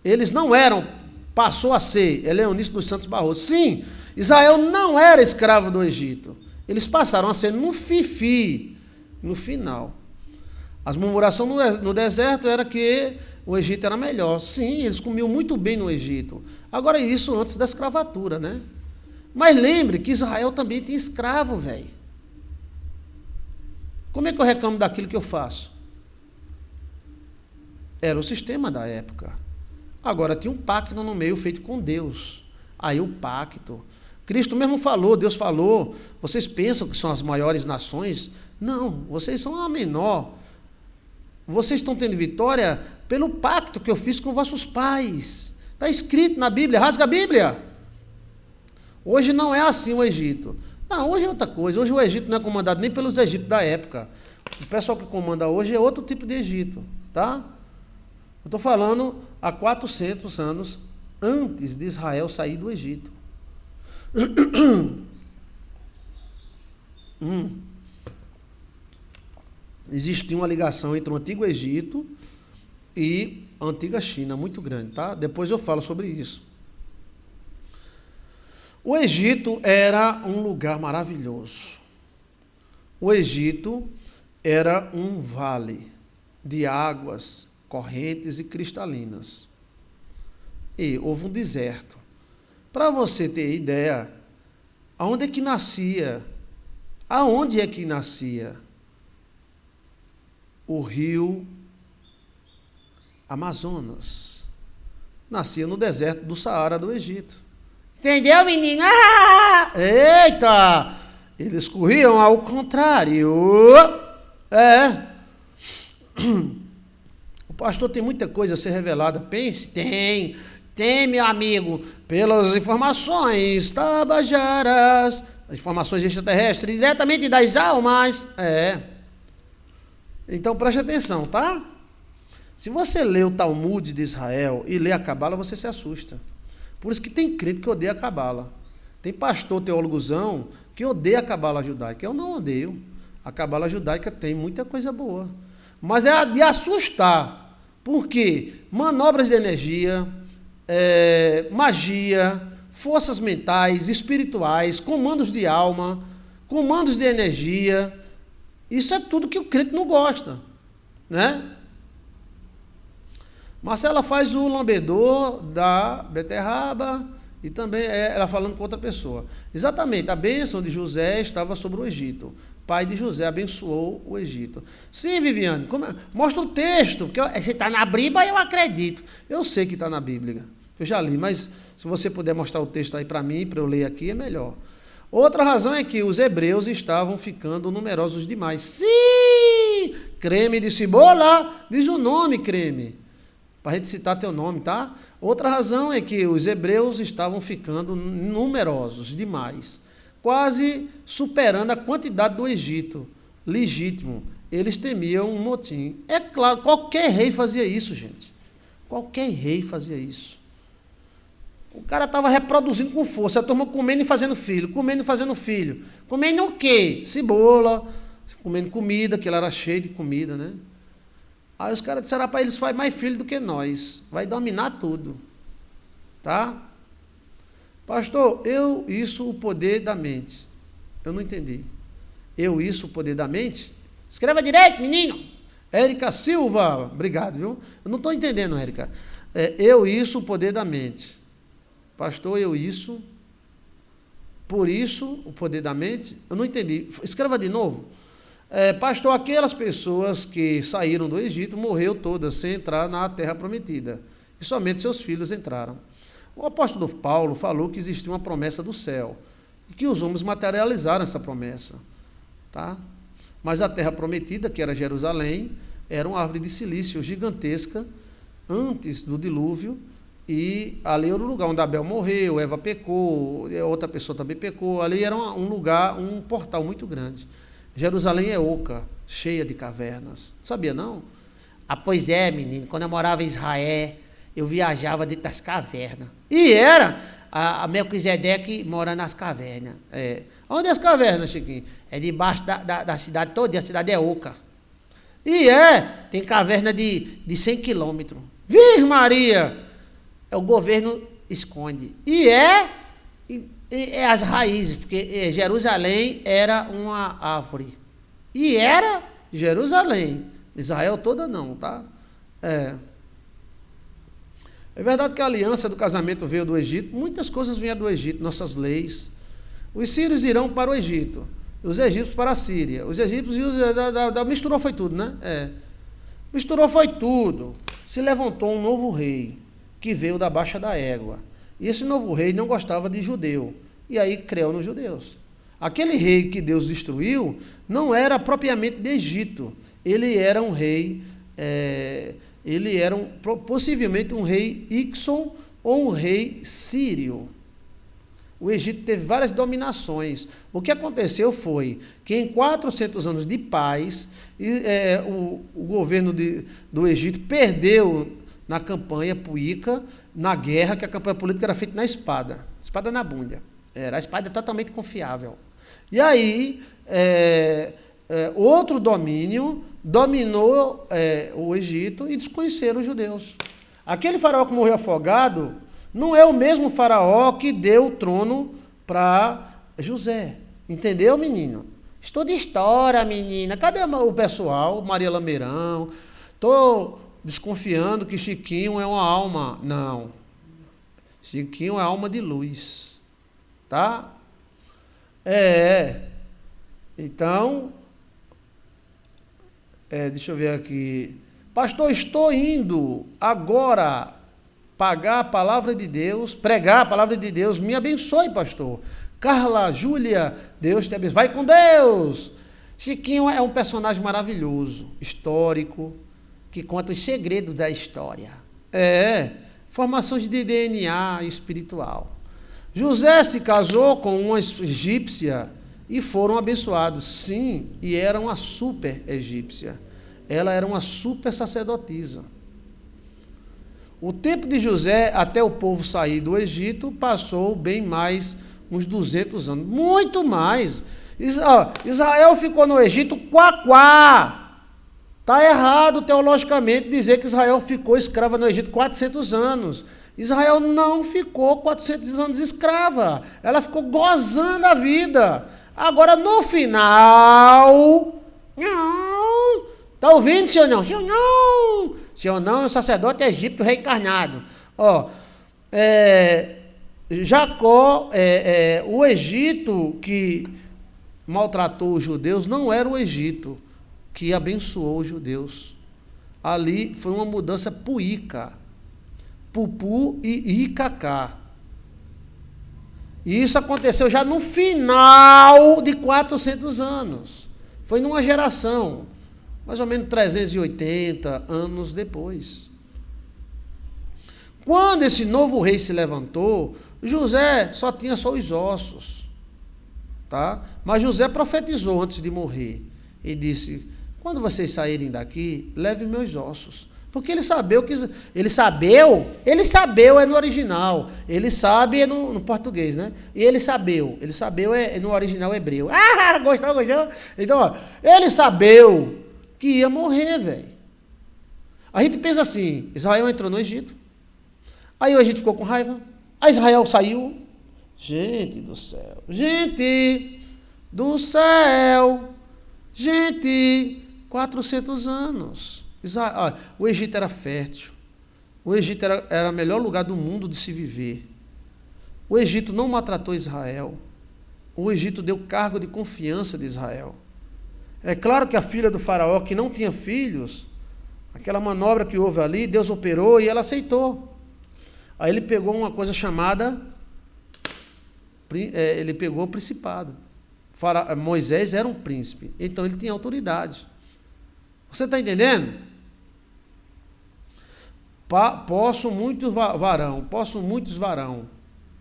Eles não eram, passou a ser. Eleonice dos Santos Barroso. Sim, Israel não era escravo do Egito. Eles passaram a ser no fifi, no final. As murmurações no deserto era que o Egito era melhor. Sim, eles comiam muito bem no Egito. Agora, isso antes da escravatura, né? Mas lembre que Israel também tem escravo, velho. Como é que eu reclamo daquilo que eu faço? Era o sistema da época. Agora, tinha um pacto no meio feito com Deus. Aí o pacto... Cristo mesmo falou, Deus falou, vocês pensam que são as maiores nações? Não, vocês são a menor. Vocês estão tendo vitória pelo pacto que eu fiz com vossos pais. Está escrito na Bíblia, rasga a Bíblia. Hoje não é assim o Egito. Não, hoje é outra coisa. Hoje o Egito não é comandado nem pelos egípcios da época. O pessoal que comanda hoje é outro tipo de Egito, tá? Eu estou falando há 400 anos antes de Israel sair do Egito. Existia uma ligação entre o antigo Egito e a antiga China, muito grande, tá? Depois eu falo sobre isso. O Egito era um lugar maravilhoso. O Egito era um vale de águas correntes e cristalinas. E houve um deserto. Para você ter ideia, aonde é que nascia? Aonde é que nascia o rio Amazonas? Nascia no deserto do Saara do Egito. Entendeu, menino? Ah! Eita! Eles corriam ao contrário. O pastor tem muita coisa a ser revelada. Pense, tem, meu amigo, pelas informações tabajaras, informações extraterrestres, diretamente das almas. Então preste atenção, tá? Se você lê o Talmud de Israel e lê a Cabala, você se assusta. Por isso que tem crente que odeia a Cabala. Tem pastor teólogozão que odeia a Cabala judaica. Eu não odeio. A Cabala judaica tem muita coisa boa. Mas é de assustar. Por quê? Manobras de energia, magia, forças mentais, espirituais, comandos de alma, comandos de energia. Isso é tudo que o crente não gosta, né? Marcela faz o lambedor da beterraba e também ela falando com outra pessoa. Exatamente, a bênção de José estava sobre o Egito. Pai de José abençoou o Egito. Sim, Viviane, mostra o texto, porque se está na Bíblia, eu acredito. Eu sei que está na Bíblia, eu já li, mas se você puder mostrar o texto aí para mim, para eu ler aqui, é melhor. Outra razão é que os hebreus estavam ficando numerosos demais. Sim! Creme de cebola, diz o nome, creme. Para a gente citar teu nome, tá? Outra razão é que os hebreus estavam ficando numerosos demais, quase superando a quantidade do Egito. Legítimo. Eles temiam um motim. É claro, qualquer rei fazia isso, gente. Qualquer rei fazia isso. O cara estava reproduzindo com força, a turma comendo e fazendo filho, comendo e fazendo filho. Comendo o quê? Cebola, comendo comida, que ele era cheio de comida, né? Aí os caras disseram para eles, faz mais filho do que nós, vai dominar tudo. Tá? Pastor, isso, o poder da mente. Eu não entendi. Isso, o poder da mente? Escreva direito, menino. Érica Silva, obrigado, viu? Eu não estou entendendo, Érica. Isso, o poder da mente. Pastor, isso, por isso, o poder da mente? Eu não entendi. Escreva de novo. Pastor, aquelas pessoas que saíram do Egito morreu todas sem entrar na terra prometida. E somente seus filhos entraram. O apóstolo Paulo falou que existia uma promessa do céu. E que os homens materializaram essa promessa. Tá? Mas a terra prometida, que era Jerusalém, era uma árvore de silício gigantesca antes do dilúvio. E ali era o lugar onde Abel morreu, Eva pecou, outra pessoa também pecou. Ali era um lugar, um portal muito grande. Jerusalém é oca, cheia de cavernas. Sabia não? Pois é, menino. Quando eu morava em Israel, eu viajava dentro das cavernas. E era a Melquisedeque mora nas cavernas. Onde é as cavernas, Chiquinho? É debaixo da cidade toda, e a cidade é oca. E tem caverna de 100 quilômetros. Virgem Maria! O governo esconde. E as raízes, porque Jerusalém era uma árvore. E era Jerusalém. Israel toda não, tá? É verdade que a aliança do casamento veio do Egito. Muitas coisas vieram do Egito, nossas leis. Os sírios irão para o Egito. Os egípcios para a Síria. Os egípcios misturou foi tudo, né? Misturou foi tudo. Se levantou um novo rei, que veio da baixa da égua. E esse novo rei não gostava de judeu. E aí criou nos judeus. Aquele rei que Deus destruiu não era propriamente de Egito. Ele era um rei, possivelmente um rei Ixon ou um rei sírio. O Egito teve várias dominações. O que aconteceu foi que em 400 anos de paz, o governo do Egito perdeu na campanha puíca, na guerra, que a campanha política era feita na espada na bunda. A espada totalmente confiável. E aí, outro domínio dominou o Egito e desconheceram os judeus. Aquele faraó que morreu afogado não é o mesmo faraó que deu o trono para José. Entendeu, menino? Estuda história, menina. Cadê o pessoal? Maria Lameirão. Estou desconfiando que Chiquinho é uma alma. Não. Chiquinho é alma de luz. Tá? Então, deixa eu ver aqui. Pastor, estou indo agora pregar a palavra de Deus. Me abençoe, pastor. Carla, Júlia, Deus te abençoe. Vai com Deus. Chiquinho é um personagem maravilhoso, histórico, que conta os segredos da história. Formações de DNA espiritual. José se casou com uma egípcia e foram abençoados. Sim, e era uma super egípcia. Ela era uma super sacerdotisa. O tempo de José, até o povo sair do Egito, passou bem mais uns 200 anos. Muito mais. Israel ficou no Egito quá. Está errado teologicamente dizer que Israel ficou escrava no Egito 400 anos. Israel não ficou 400 anos escrava. Ela ficou gozando a vida. Agora, no final... Está ouvindo, senhor não? Senhor não! Senhor não é um sacerdote egípcio reencarnado. Jacó, o Egito que maltratou os judeus, não era o Egito que abençoou os judeus. Ali foi uma mudança puíca. Pupu e Icacá. E isso aconteceu já no final de 400 anos. Foi numa geração, mais ou menos 380 anos depois. Quando esse novo rei se levantou, José só tinha os ossos. Tá? Mas José profetizou antes de morrer. E disse, quando vocês saírem daqui, levem meus ossos. Porque ele sabeu é no original, ele sabe é no português, né? E ele sabeu é no original hebreu. Ah, gostou? Então, ó, ele sabeu que ia morrer, velho. A gente pensa assim, Israel entrou no Egito, aí o Egito ficou com raiva, aí Israel saiu. Gente do céu, gente, 400 anos. O Egito era fértil. O Egito era o melhor lugar do mundo de se viver. O Egito não maltratou Israel. O Egito deu cargo de confiança de Israel. É claro que a filha do faraó, que não tinha filhos, aquela manobra que houve ali, Deus operou e ela aceitou. Aí ele pegou uma coisa chamada, ele pegou o principado. Moisés era um príncipe, então ele tinha autoridade. Você está entendendo? Posso muitos varão.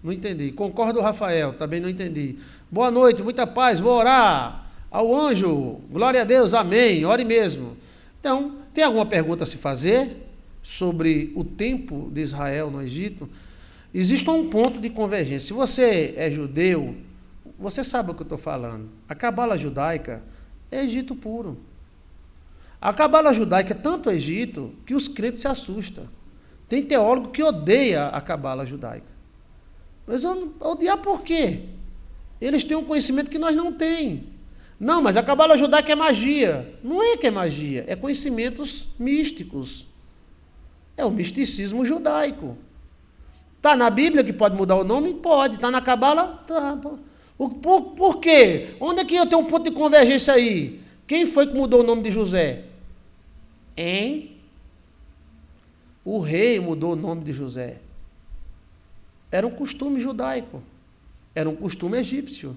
Não entendi. Concordo, Rafael, também não entendi. Boa noite, muita paz, vou orar. Ao anjo, glória a Deus, amém, ore mesmo. Então, tem alguma pergunta a se fazer sobre o tempo de Israel no Egito? Existe um ponto de convergência. Se você é judeu, você sabe o que eu estou falando. A cabala judaica é Egito puro. A cabala judaica é tanto Egito que os crentes se assustam. Tem teólogo que odeia a cabala judaica. Mas odiar por quê? Eles têm um conhecimento que nós não temos. Não, mas a cabala judaica é magia. Não é que é magia, é conhecimentos místicos. É o misticismo judaico. Está na Bíblia que pode mudar o nome? Pode. Está na cabala? Tá. Por quê? Onde é que eu tenho um ponto de convergência aí? Quem foi que mudou o nome de José? O rei mudou o nome de José. Era um costume judaico. Era um costume egípcio.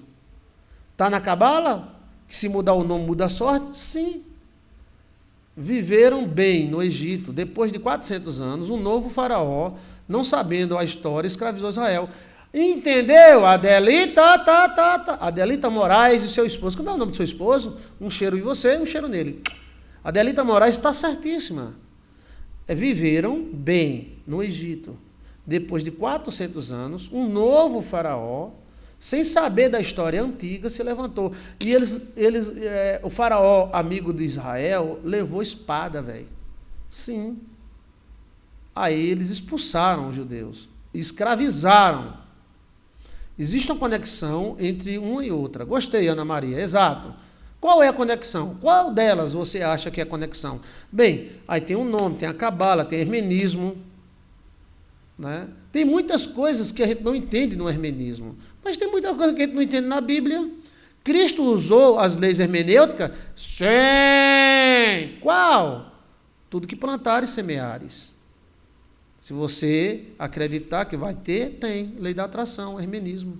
Está na cabala? Que se mudar o nome muda a sorte? Sim. Viveram bem no Egito. Depois de 400 anos, um novo faraó, não sabendo a história, escravizou Israel. Entendeu? Adelita, Adelita Moraes e seu esposo. Como é o nome do seu esposo? Um cheiro em você e um cheiro nele. Adelita Moraes está certíssima. Viveram bem no Egito. Depois de 400 anos, um novo faraó, sem saber da história antiga, se levantou. E o faraó, amigo de Israel, levou espada, velho. Sim. Aí eles expulsaram os judeus, escravizaram. Existe uma conexão entre uma e outra. Gostei, Ana Maria, exato. Qual é a conexão? Qual delas você acha que é a conexão? Bem, aí tem um nome, tem a cabala, tem hermenismo, né? Tem muitas coisas que a gente não entende no hermenismo, mas tem muita coisa que a gente não entende na Bíblia. Cristo usou as leis hermenêuticas? Sim! Qual? Tudo que plantares e semeares. Se você acreditar que vai ter, tem. Lei da atração, hermenismo.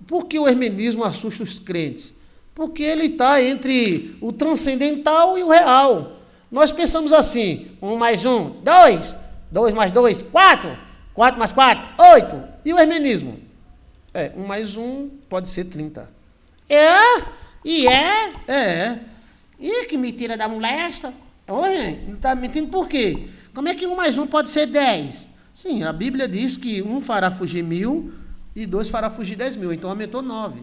Por que o hermenismo assusta os crentes? Porque ele está entre o transcendental e o real. Nós pensamos assim, 1 mais 1, 2, 2 mais 2, 4, 4 mais 4, 8. E o hermenismo? 1 mais 1 pode ser 30. E que mentira da molesta. Oi, não está mentindo por quê? Como é que 1 mais 1 pode ser 10? Sim, a Bíblia diz que 1 fará fugir 1000 e 2 fará fugir 10.000, então aumentou 9.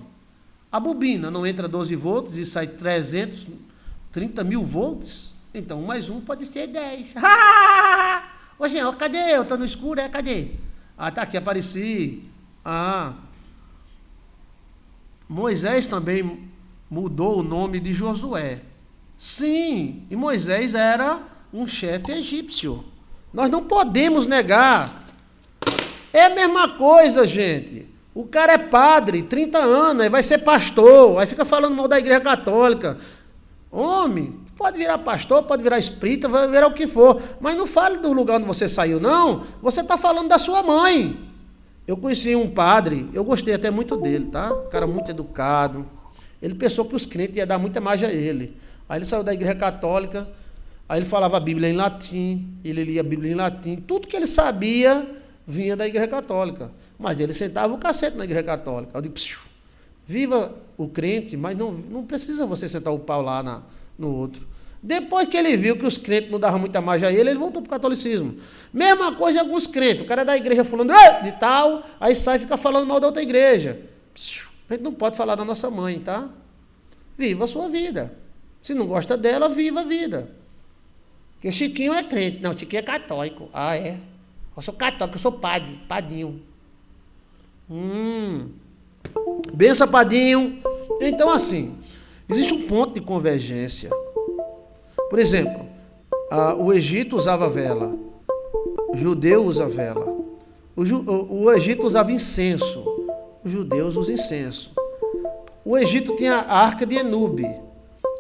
A bobina não entra 12 volts e sai 330.000 volts? Então 1 mais 1 pode ser 10. Ô, Senhor, cadê eu? Estou no escuro, cadê? Tá aqui, apareci. Moisés também mudou o nome de Josué. Sim, e Moisés era um chefe egípcio. Nós não podemos negar. É a mesma coisa, gente. O cara é padre, 30 anos, aí vai ser pastor, aí fica falando mal da igreja católica. Homem, pode virar pastor, pode virar espírita, vai virar o que for, mas não fale do lugar onde você saiu, não. Você está falando da sua mãe. Eu conheci um padre, eu gostei até muito dele, tá? Um cara muito educado. Ele pensou que os crentes iam dar muita margem a ele. Aí ele saiu da igreja católica, aí ele falava a Bíblia em latim, ele lia a Bíblia em latim, tudo que ele sabia vinha da igreja católica. Mas ele sentava o cacete na igreja católica. Eu digo, viva o crente, mas não precisa você sentar o pau lá no outro. Depois que ele viu que os crentes não davam muita margem a ele voltou para o catolicismo. Mesma coisa em alguns crentes. O cara é da igreja falando de tal, aí sai e fica falando mal da outra igreja. A gente não pode falar da nossa mãe, tá? Viva a sua vida. Se não gosta dela, viva a vida. Porque Chiquinho é crente. Não, Chiquinho é católico. Ah, é? Eu sou católico, eu sou padinho. Benção, padinho. Então, assim, existe um ponto de convergência. Por exemplo, o Egito usava vela. O judeu usa vela. O Egito usava incenso. Os judeus usam incenso. O Egito tinha a arca de Enube.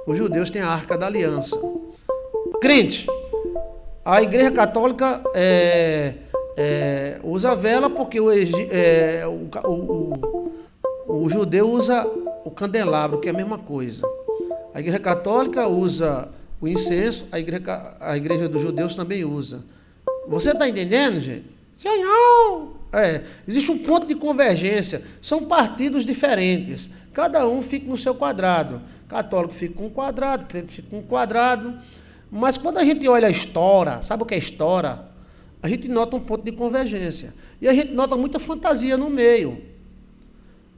Os judeus têm a arca da aliança. Crente, a igreja católica usa vela porque o judeu usa o candelabro, que é a mesma coisa. A igreja católica usa o incenso, a igreja dos judeus também usa. Você está entendendo, gente? Não! Existe um ponto de convergência. São partidos diferentes. Cada um fica no seu quadrado. Católico fica com um quadrado, crente fica com um quadrado. Mas quando a gente olha a história, sabe o que é história? A gente nota um ponto de convergência. E a gente nota muita fantasia no meio.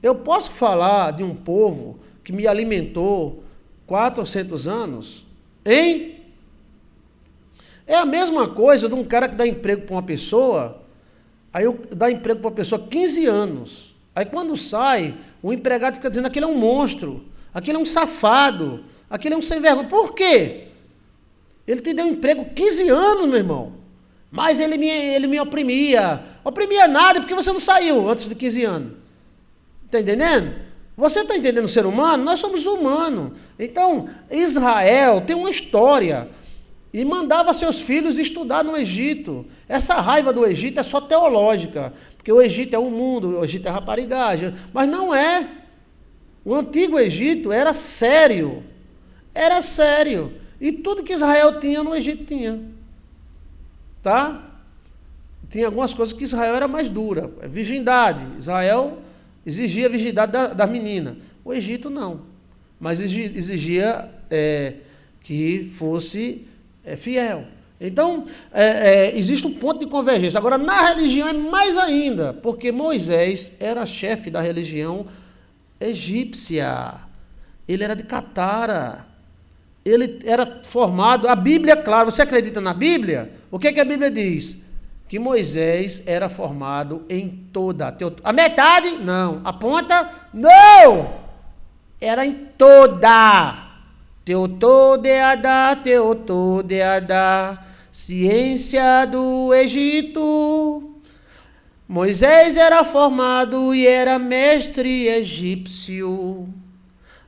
Eu posso falar de um povo que me alimentou 400 anos, hein? É a mesma coisa de um cara que dá emprego para uma pessoa, aí dá emprego para uma pessoa 15 anos. Aí quando sai, o empregado fica dizendo aquele é um monstro, aquele é um safado, aquele é um sem vergonha. Por quê? Ele te deu emprego 15 anos, meu irmão. Mas ele me oprimia. Oprimia nada, porque você não saiu antes de 15 anos. Está entendendo? Você está entendendo o ser humano? Nós somos humanos. Então, Israel tem uma história. E mandava seus filhos estudar no Egito. Essa raiva do Egito é só teológica. Porque o Egito é o mundo, o Egito é raparigagem. Mas não é. O antigo Egito era sério. Era sério. E tudo que Israel tinha, no Egito tinha. Tá? Tinha algumas coisas que Israel era mais dura. Virgindade. Israel exigia a virgindade da menina. O Egito não. Mas exigia que fosse fiel. Então, existe um ponto de convergência. Agora, na religião é mais ainda, porque Moisés era chefe da religião egípcia. Ele era de Catara. Ele era formado... A Bíblia, claro, você acredita na Bíblia? O que a Bíblia diz? Que Moisés era formado em toda... A metade? Não. A ponta? Não! Era em toda... Teotodeada, ciência do Egito. Moisés era formado e era mestre egípcio.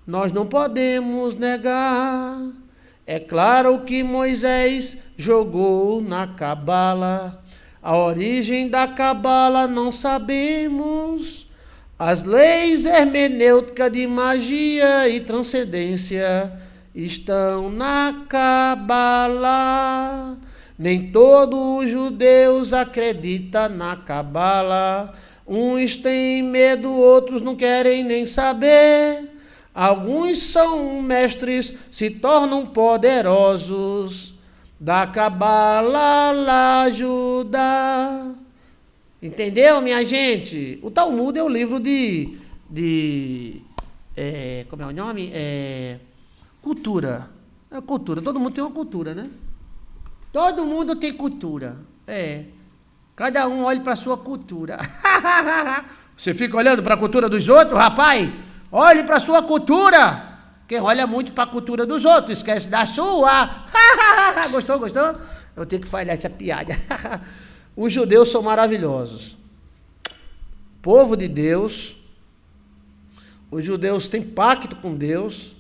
Nós não podemos negar. É claro que Moisés jogou na cabala. A origem da cabala não sabemos. As leis hermenêuticas de magia e transcendência estão na cabala. Nem todos os judeus acreditam na cabala. Uns têm medo, outros não querem nem saber. Alguns são mestres, se tornam poderosos. Da cabala lá ajuda. Entendeu, minha gente? O Talmud é o livro como é o nome? Cultura. É cultura. Todo mundo tem uma cultura, né? Todo mundo tem cultura. Cada um olha para a sua cultura. Você fica olhando para a cultura dos outros, rapaz? Olhe para a sua cultura. Quem olha muito para a cultura dos outros, esquece da sua. Gostou? Eu tenho que falhar essa piada. Os judeus são maravilhosos. Povo de Deus. Os judeus têm pacto com Deus.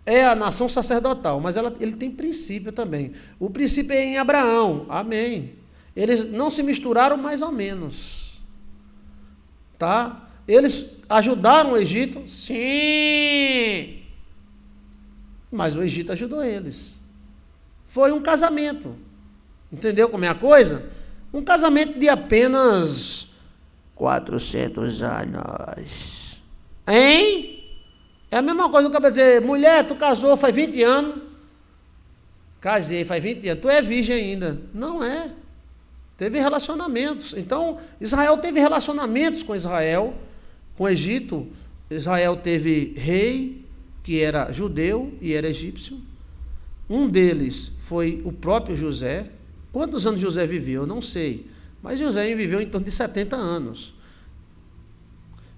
É a nação sacerdotal, mas ele tem princípio também. O princípio é em Abraão. Amém. Eles não se misturaram mais ou menos. tá? Eles ajudaram o Egito? Sim! Mas o Egito ajudou eles. Foi um casamento. Entendeu como é a coisa? Um casamento de apenas 400 anos. Hein? É a mesma coisa que eu acabei de dizer, mulher, tu casou faz 20 anos. Casei faz 20 anos. Tu é virgem ainda. Não é. Teve relacionamentos. Então, Israel teve relacionamentos com Israel, com o Egito. Israel teve rei, que era judeu e era egípcio. Um deles foi o próprio José. Quantos anos José viveu? Eu não sei. Mas José viveu em torno de 70 anos.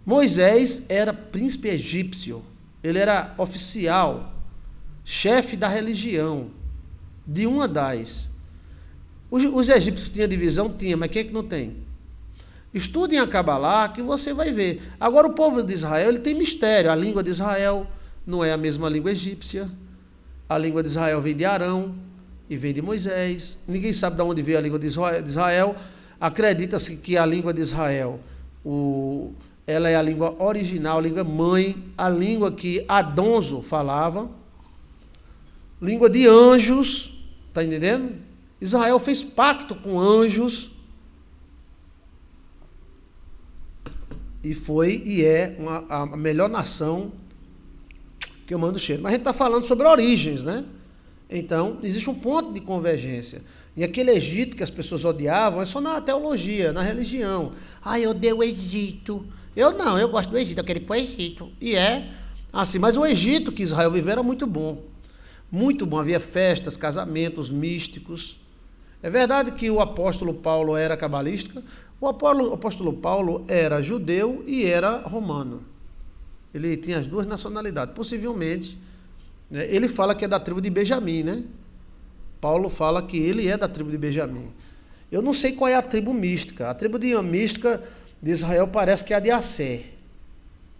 Moisés era príncipe egípcio. Ele era oficial, chefe da religião, de uma das. Os egípcios tinham divisão? Tinha, mas quem é que não tem? Estudem a Cabalá que você vai ver. Agora, o povo de Israel, ele tem mistério. A língua de Israel não é a mesma língua egípcia. A língua de Israel vem de Arão e vem de Moisés. Ninguém sabe de onde veio a língua de Israel. Acredita-se que a língua de Israel, ela é a língua original, a língua mãe, a língua que Adonzo falava. Língua de anjos, está entendendo? Israel fez pacto com anjos e foi e é a melhor nação que eu mando cheiro. Mas a gente está falando sobre origens, né? Então, existe um ponto de convergência. E aquele Egito que as pessoas odiavam é só na teologia, na religião. Eu odeio o Egito. Eu gosto do Egito, eu quero ir para o Egito. E é assim, mas o Egito que Israel viveu era muito bom. Muito bom, havia festas, casamentos místicos. É verdade que o apóstolo Paulo era cabalístico. O apóstolo Paulo era judeu e era romano. Ele tinha as duas nacionalidades. Possivelmente, né, ele fala que é da tribo de Benjamim, né? Paulo fala que ele é da tribo de Benjamim. Eu não sei qual é a tribo mística. A tribo mística de Israel parece que é a de Assé,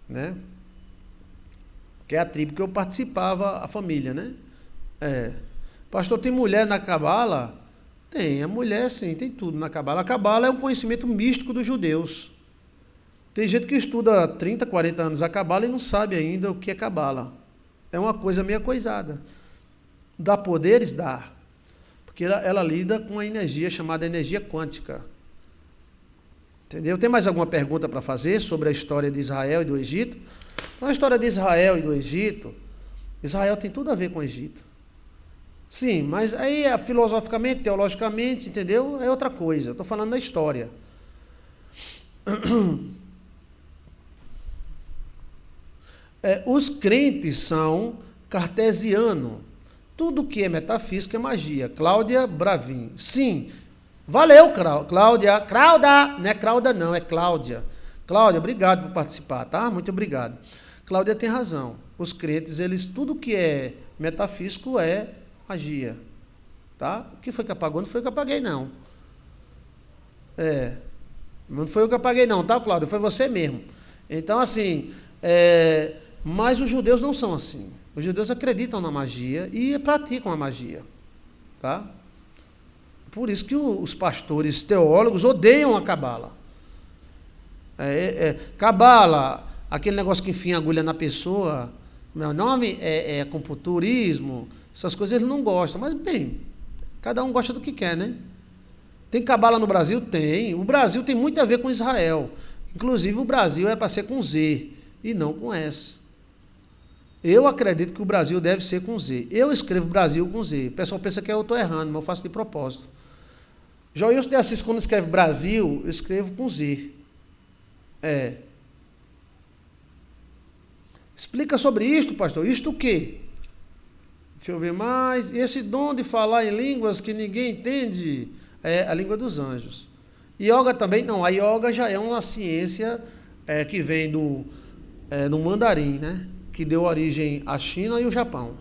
né? Que é a tribo que eu participava, a família, né? Pastor, tem mulher na Cabala? Tem, a mulher sim, tem tudo na Cabala. A Cabala é um conhecimento místico dos judeus. Tem gente que estuda 30, 40 anos a Cabala e não sabe ainda o que é Cabala. É uma coisa meio coisada. Dá poderes? Dá. Porque ela lida com a energia chamada energia quântica. Entendeu? Tem mais alguma pergunta para fazer sobre a história de Israel e do Egito? Então, a história de Israel e do Egito, Israel tem tudo a ver com o Egito. Sim, mas aí filosoficamente, teologicamente, entendeu? É outra coisa. Eu estou falando da história. Os crentes são cartesianos. Tudo que é metafísica é magia. Cláudia Bravin. Sim. Valeu, Cláudia. Crauda. Não é Crauda, não, é Cláudia. Cláudia, obrigado por participar, tá? Muito obrigado. Cláudia tem razão. Os crentes, tudo que é metafísico é magia. Tá? O que foi que apagou? Não foi eu que apaguei, não. Não foi eu que apaguei, não, tá, Cláudia? Foi você mesmo. Então, assim, mas os judeus não são assim. Os judeus acreditam na magia e praticam a magia. Tá? Por isso que os pastores teólogos odeiam a Cabala. Cabala, aquele negócio que enfia agulha na pessoa, meu nome é acupunturismo, essas coisas eles não gostam. Mas, bem, cada um gosta do que quer, né? Tem Cabala no Brasil? Tem. O Brasil tem muito a ver com Israel. Inclusive, o Brasil é para ser com Z e não com S. Eu acredito que o Brasil deve ser com Z. Eu escrevo Brasil com Z. O pessoal pensa que eu estou errando, mas eu faço de propósito. Joilson de Assis, quando escreve Brasil, eu escrevo com Z. Explica sobre isto, pastor. Isto o quê? Deixa eu ver mais. Esse dom de falar em línguas que ninguém entende é a língua dos anjos. Yoga também, não. A yoga já é uma ciência que vem do mandarim, né? Que deu origem à China e o Japão.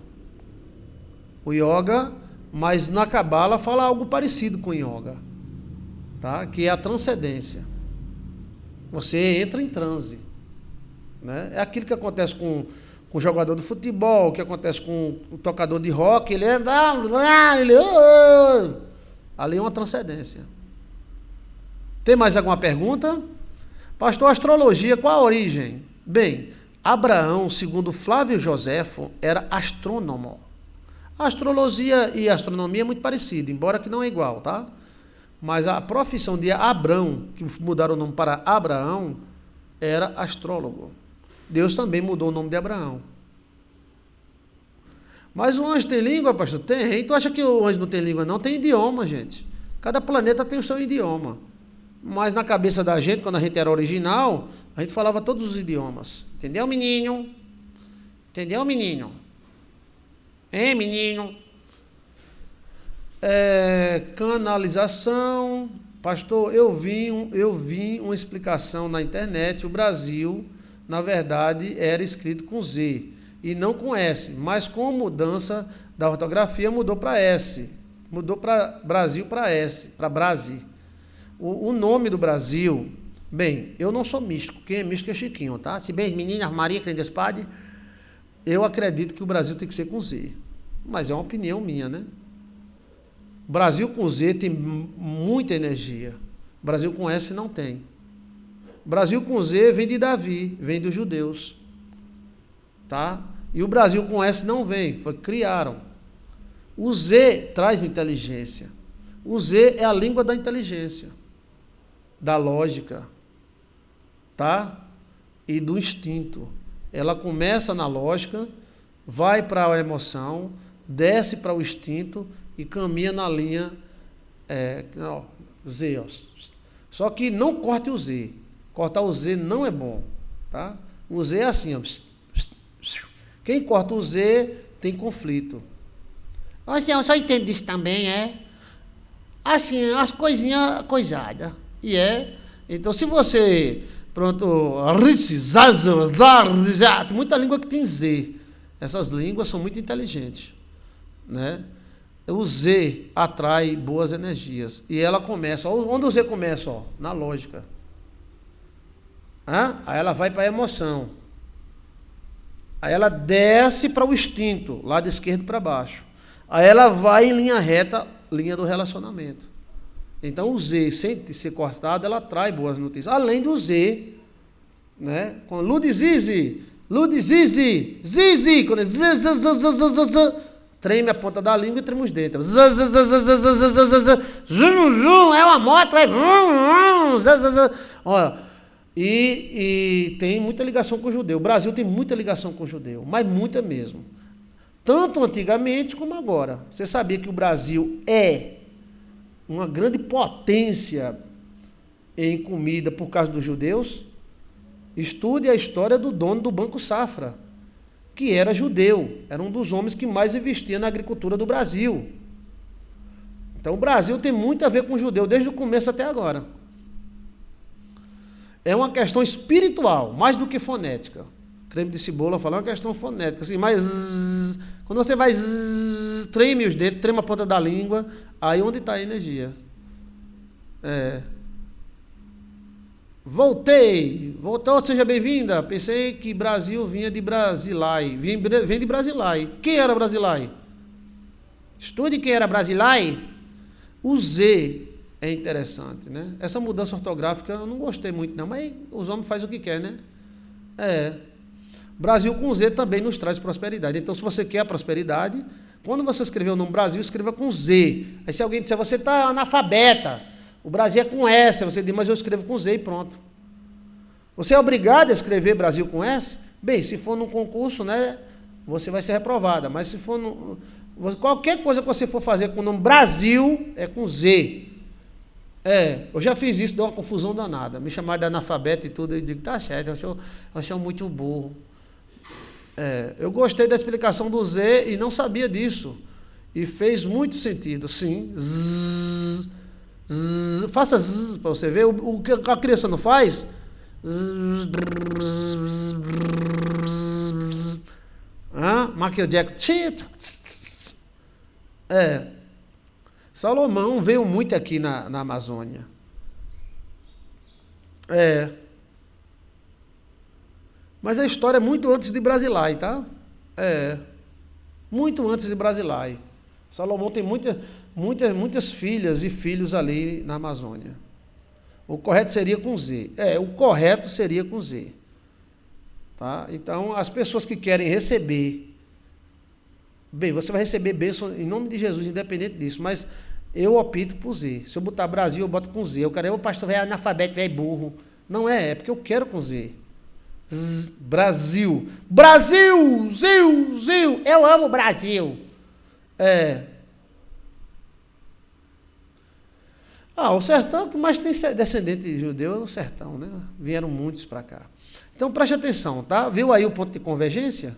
O yoga, mas na Cabala fala algo parecido com yoga, tá? Que é a transcendência. Você entra em transe, né? É aquilo que acontece com o jogador de futebol, que acontece com o tocador de rock, ele ali é uma transcendência. Tem mais alguma pergunta? Pastor, astrologia, qual a origem? Bem, Abraão, segundo Flávio Joséfo, era astrônomo. A astrologia e a astronomia é muito parecida, embora que não é igual, tá? Mas a profissão de Abrão, que mudaram o nome para Abraão, era astrólogo. Deus também mudou o nome de Abraão. Mas o anjo tem língua, pastor? Tem. Tu acha que o anjo não tem língua? Não, tem idioma, gente. Cada planeta tem o seu idioma. Mas na cabeça da gente, quando a gente era original, a gente falava todos os idiomas. Entendeu, menino? Entendeu, menino? Menino? Canalização. Pastor, eu vi uma explicação na internet. O Brasil, na verdade, era escrito com Z e não com S. Mas com a mudança da ortografia, mudou para S. Mudou para Brasil para S, para Brasil. O nome do Brasil... Bem, eu não sou místico. Quem é místico é Chiquinho, tá? Se bem, meninas, Maria, crente Espade, eu acredito que o Brasil tem que ser com Z. Mas é uma opinião minha, né? O Brasil com Z tem muita energia. O Brasil com S não tem. O Brasil com Z vem de Davi, vem dos judeus. Tá? E o Brasil com S não vem, criaram. O Z traz inteligência. O Z é a língua da inteligência, da lógica, tá? E do instinto. Ela começa na lógica, vai para a emoção, desce para o instinto e caminha na linha Z. Ó. Só que não corte o Z. Cortar o Z não é bom, tá? O Z é assim, ó. Quem corta o Z tem conflito. Eu só entendo disso também, assim, as coisinhas coisadas. E então se você, tem muita língua que tem Z. Essas línguas são muito inteligentes, né? O Z atrai boas energias. E ela começa, onde o Z começa? Ó, na lógica. Aí ela vai para a emoção. Aí ela desce para o instinto, lado esquerdo para baixo. Aí ela vai em linha reta, linha do relacionamento. Então o Z, sem ser cortado, ela atrai boas notícias. Além do Z, né? Com Ludizizi, Zizi, quando é treme a ponta da língua e treme os dentes. É uma moto, Olha, e tem muita ligação com o judeu. O Brasil tem muita ligação com o judeu, mas muita mesmo. Tanto antigamente como agora. Você sabia que o Brasil é uma grande potência em comida por causa dos judeus? Estude a história do dono do Banco Safra, que era judeu, era um dos homens que mais investia na agricultura do Brasil. Então o Brasil tem muito a ver com o judeu, desde o começo até agora. É uma questão espiritual, mais do que fonética. Creme de cebola fala, é uma questão fonética, assim, mas quando você vai treme os dedos, treme a ponta da língua, aí onde está a energia? Voltou, seja bem-vinda. Pensei que Brasil vinha de Brasilai. Vem de Brasilai. Quem era Brasilai? Estude quem era Brasilai. O Z é interessante, né? Essa mudança ortográfica eu não gostei muito, não, mas os homens fazem o que quer, né? Brasil com Z também nos traz prosperidade. Então, se você quer a prosperidade, quando você escrever o nome Brasil, escreva com Z. Aí se alguém disser, você está analfabeta, o Brasil é com S, você diz, mas eu escrevo com Z e pronto. Você é obrigado a escrever Brasil com S? Bem, se for num concurso, né, você vai ser reprovada. Mas se for qualquer coisa que você for fazer com o nome Brasil, é com Z. Eu já fiz isso, deu uma confusão danada. Me chamaram de analfabeto e tudo, eu digo, tá certo, eu achei muito burro. Eu gostei da explicação do Z e não sabia disso. E fez muito sentido, sim. Faça zzz para você ver o que a criança não faz. Michael Jackson. Salomão veio muito aqui na Amazônia. Mas a história é muito antes de Brasilai, tá? Muito antes de Brasilai. Salomão tem muitas filhas e filhos ali na Amazônia. O correto seria com Z. O correto seria com Z. Tá? Então, as pessoas que querem receber, bem, você vai receber bênção em nome de Jesus, independente disso, mas eu opto por Z. Se eu botar Brasil, eu boto com Z. Eu quero, o pastor velho analfabeto, velho burro. Não é porque eu quero com Z. Brasil. Brasil! Zil! Zil! Eu amo o Brasil. O sertão que mais tem descendente judeu é o sertão, né? Vieram muitos para cá. Então, preste atenção, tá? Viu aí o ponto de convergência?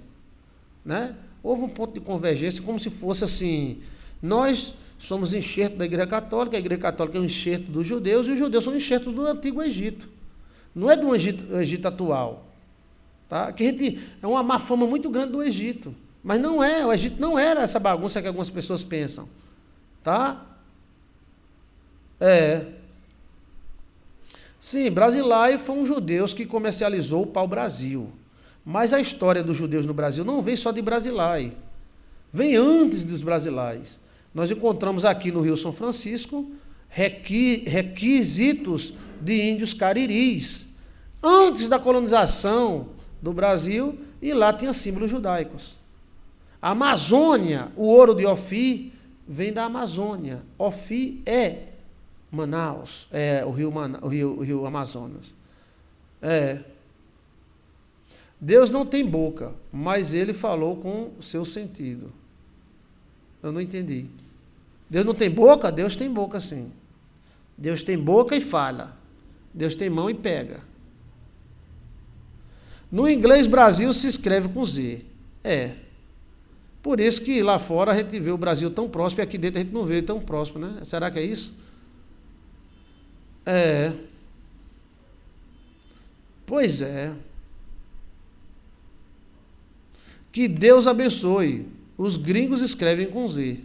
Né? Houve um ponto de convergência como se fosse assim, nós somos enxerto da Igreja Católica, a Igreja Católica é um enxerto dos judeus, e os judeus são enxertos do Antigo Egito. Não é do Egito atual. Tá? Que a gente, é uma má fama muito grande do Egito. Mas não é, o Egito não era essa bagunça que algumas pessoas pensam. Tá? Sim, Brasileiro foi um judeu que comercializou o pau-brasil. Mas a história dos judeus no Brasil não vem só de Brasileiro. Vem antes dos brasileiros. Nós encontramos aqui no Rio São Francisco requisitos de índios cariris. Antes da colonização do Brasil, e lá tinha símbolos judaicos. A Amazônia, o ouro de Ofir, vem da Amazônia. Ofir é Manaus, o rio Amazonas. Deus não tem boca, mas ele falou com o seu sentido. Eu não entendi. Deus não tem boca? Deus tem boca, sim. Deus tem boca e fala. Deus tem mão e pega. No inglês, Brasil se escreve com Z. Por isso que lá fora a gente vê o Brasil tão próximo e aqui dentro a gente não vê tão próximo, né? Será que é isso? Pois é. Que Deus abençoe. Os gringos escrevem com Z.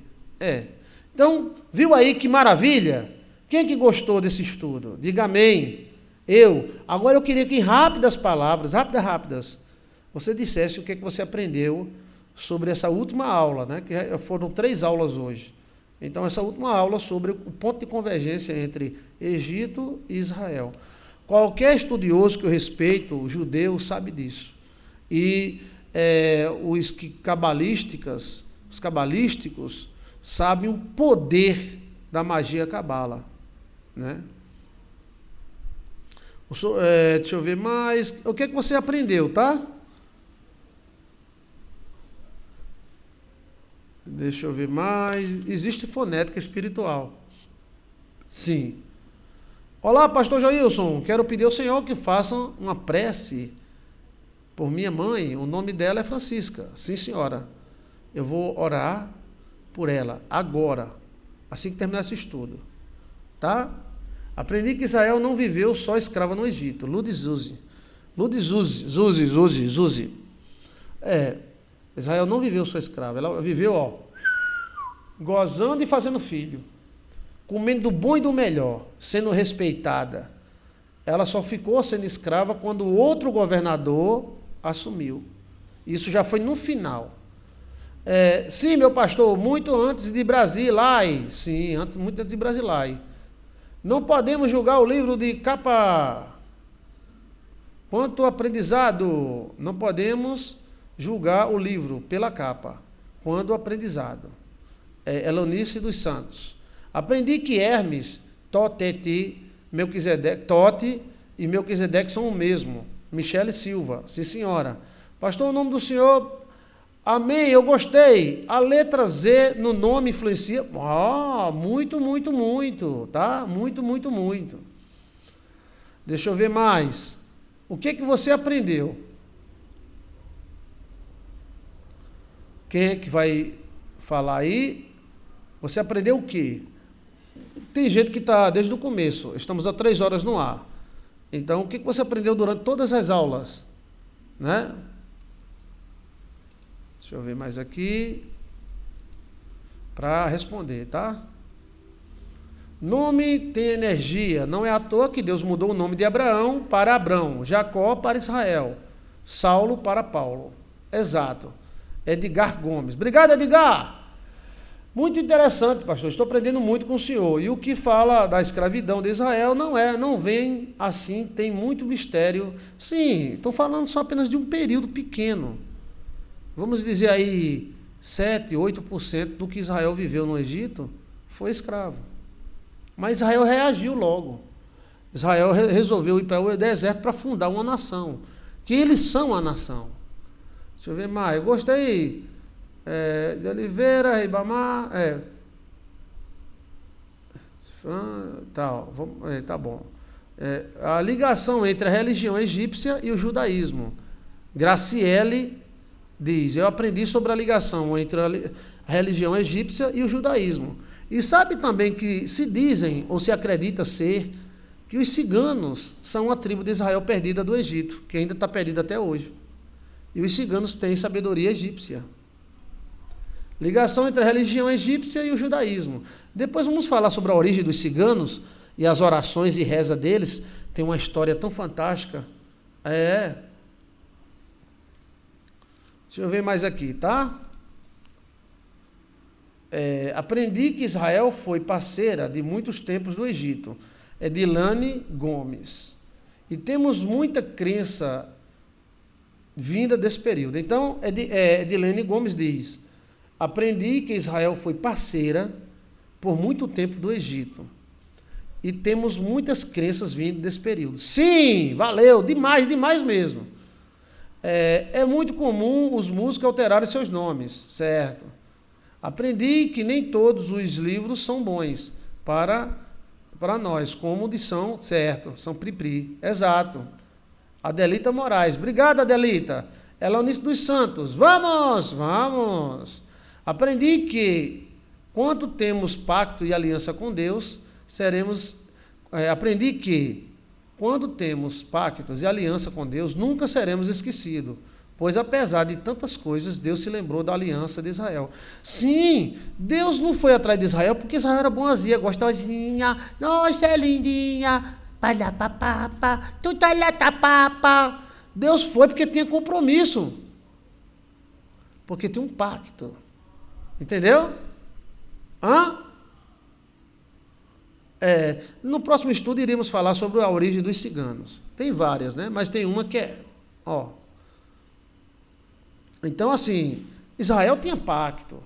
Então, viu aí que maravilha? Quem é que gostou desse estudo? Diga amém. Eu. Agora eu queria que em rápidas palavras, rápidas, você dissesse o que é que você aprendeu sobre essa última aula, né? Que foram 3 aulas hoje. Então, essa última aula sobre o ponto de convergência entre Egito e Israel. Qualquer estudioso que eu respeito, judeu, sabe disso. E os cabalísticos sabem o poder da magia cabala, né? Deixa eu ver mais. O que é que você aprendeu, tá? Deixa eu ver mais. Existe fonética espiritual. Sim. Olá, pastor Joilson. Quero pedir ao Senhor que faça uma prece por minha mãe. O nome dela é Francisca. Sim, senhora. Eu vou orar por ela agora, assim que terminar esse estudo. Tá? Aprendi que Israel não viveu só escrava no Egito. Zuzi. Israel não viveu só escrava. Ela viveu, gozando e fazendo filho. Comendo do bom e do melhor. Sendo respeitada. Ela só ficou sendo escrava quando o outro governador assumiu. Isso já foi no final. Sim, meu pastor, muito antes de Brasileiro. Sim, muito antes de Brasileiro. Não podemos julgar o livro de capa. Quanto aprendizado, não podemos julgar o livro pela capa. Quando aprendizado. Elonice dos Santos. Aprendi que Hermes, Tote e Melquisedeque são o mesmo. Michele Silva. Sim, senhora. Pastor, o nome do senhor... Amém, eu gostei. A letra Z no nome influencia. Muito, tá? Muito. Deixa eu ver mais. O que você aprendeu? Quem é que vai falar aí? Você aprendeu o quê? Tem gente que está desde o começo. Estamos há 3 horas no ar. Então, o que você aprendeu durante todas as aulas? Né? Deixa eu ver mais aqui, para responder, tá? Nome tem energia. Não é à toa que Deus mudou o nome de Abraão para Abrão, Jacó para Israel, Saulo para Paulo. Exato. Edgar Gomes. Obrigado, Edgar. Muito interessante, pastor. Estou aprendendo muito com o senhor. E o que fala da escravidão de Israel não vem assim, tem muito mistério. Sim, estou falando só apenas de um período pequeno. Vamos dizer aí 7, 8% do que Israel viveu no Egito foi escravo. Mas Israel reagiu logo. Israel resolveu ir para o deserto para fundar uma nação. Que eles são a nação. Deixa eu ver mais. Eu gostei de Oliveira, Ribamar. Tá bom. A ligação entre a religião egípcia e o judaísmo. Graciele diz: eu aprendi sobre a ligação entre a religião egípcia e o judaísmo. E sabe também que se dizem, ou se acredita ser, que os ciganos são a tribo de Israel perdida do Egito, que ainda está perdida até hoje. E os ciganos têm sabedoria egípcia. Ligação entre a religião egípcia e o judaísmo. Depois vamos falar sobre a origem dos ciganos e as orações e reza deles. Tem uma história tão fantástica. Deixa eu ver mais aqui, tá? Aprendi que Israel foi parceira de muitos tempos do Egito. É Dilane Gomes. E temos muita crença vinda desse período. Então, Dilane Gomes diz: aprendi que Israel foi parceira por muito tempo do Egito. E temos muitas crenças vindo desse período. Sim, valeu, demais mesmo. É muito comum os músicos alterarem seus nomes, certo? Aprendi que nem todos os livros são bons para nós, como de São, certo, São Pripri, exato. Adelita Moraes, obrigada, Adelita. Elonice dos Santos, vamos. Aprendi que, quando temos pacto e aliança com Deus, aprendi que, quando temos pactos e aliança com Deus, nunca seremos esquecidos, pois apesar de tantas coisas, Deus se lembrou da aliança de Israel. Sim, Deus não foi atrás de Israel porque Israel era boazinha, gostosinha, nossa, é lindinha, palapapapa, tutalapapa. Deus foi porque tinha compromisso, porque tem um pacto. Entendeu? No próximo estudo iremos falar sobre a origem dos ciganos. Tem várias, né? Mas tem uma que Então, assim, Israel tinha pacto.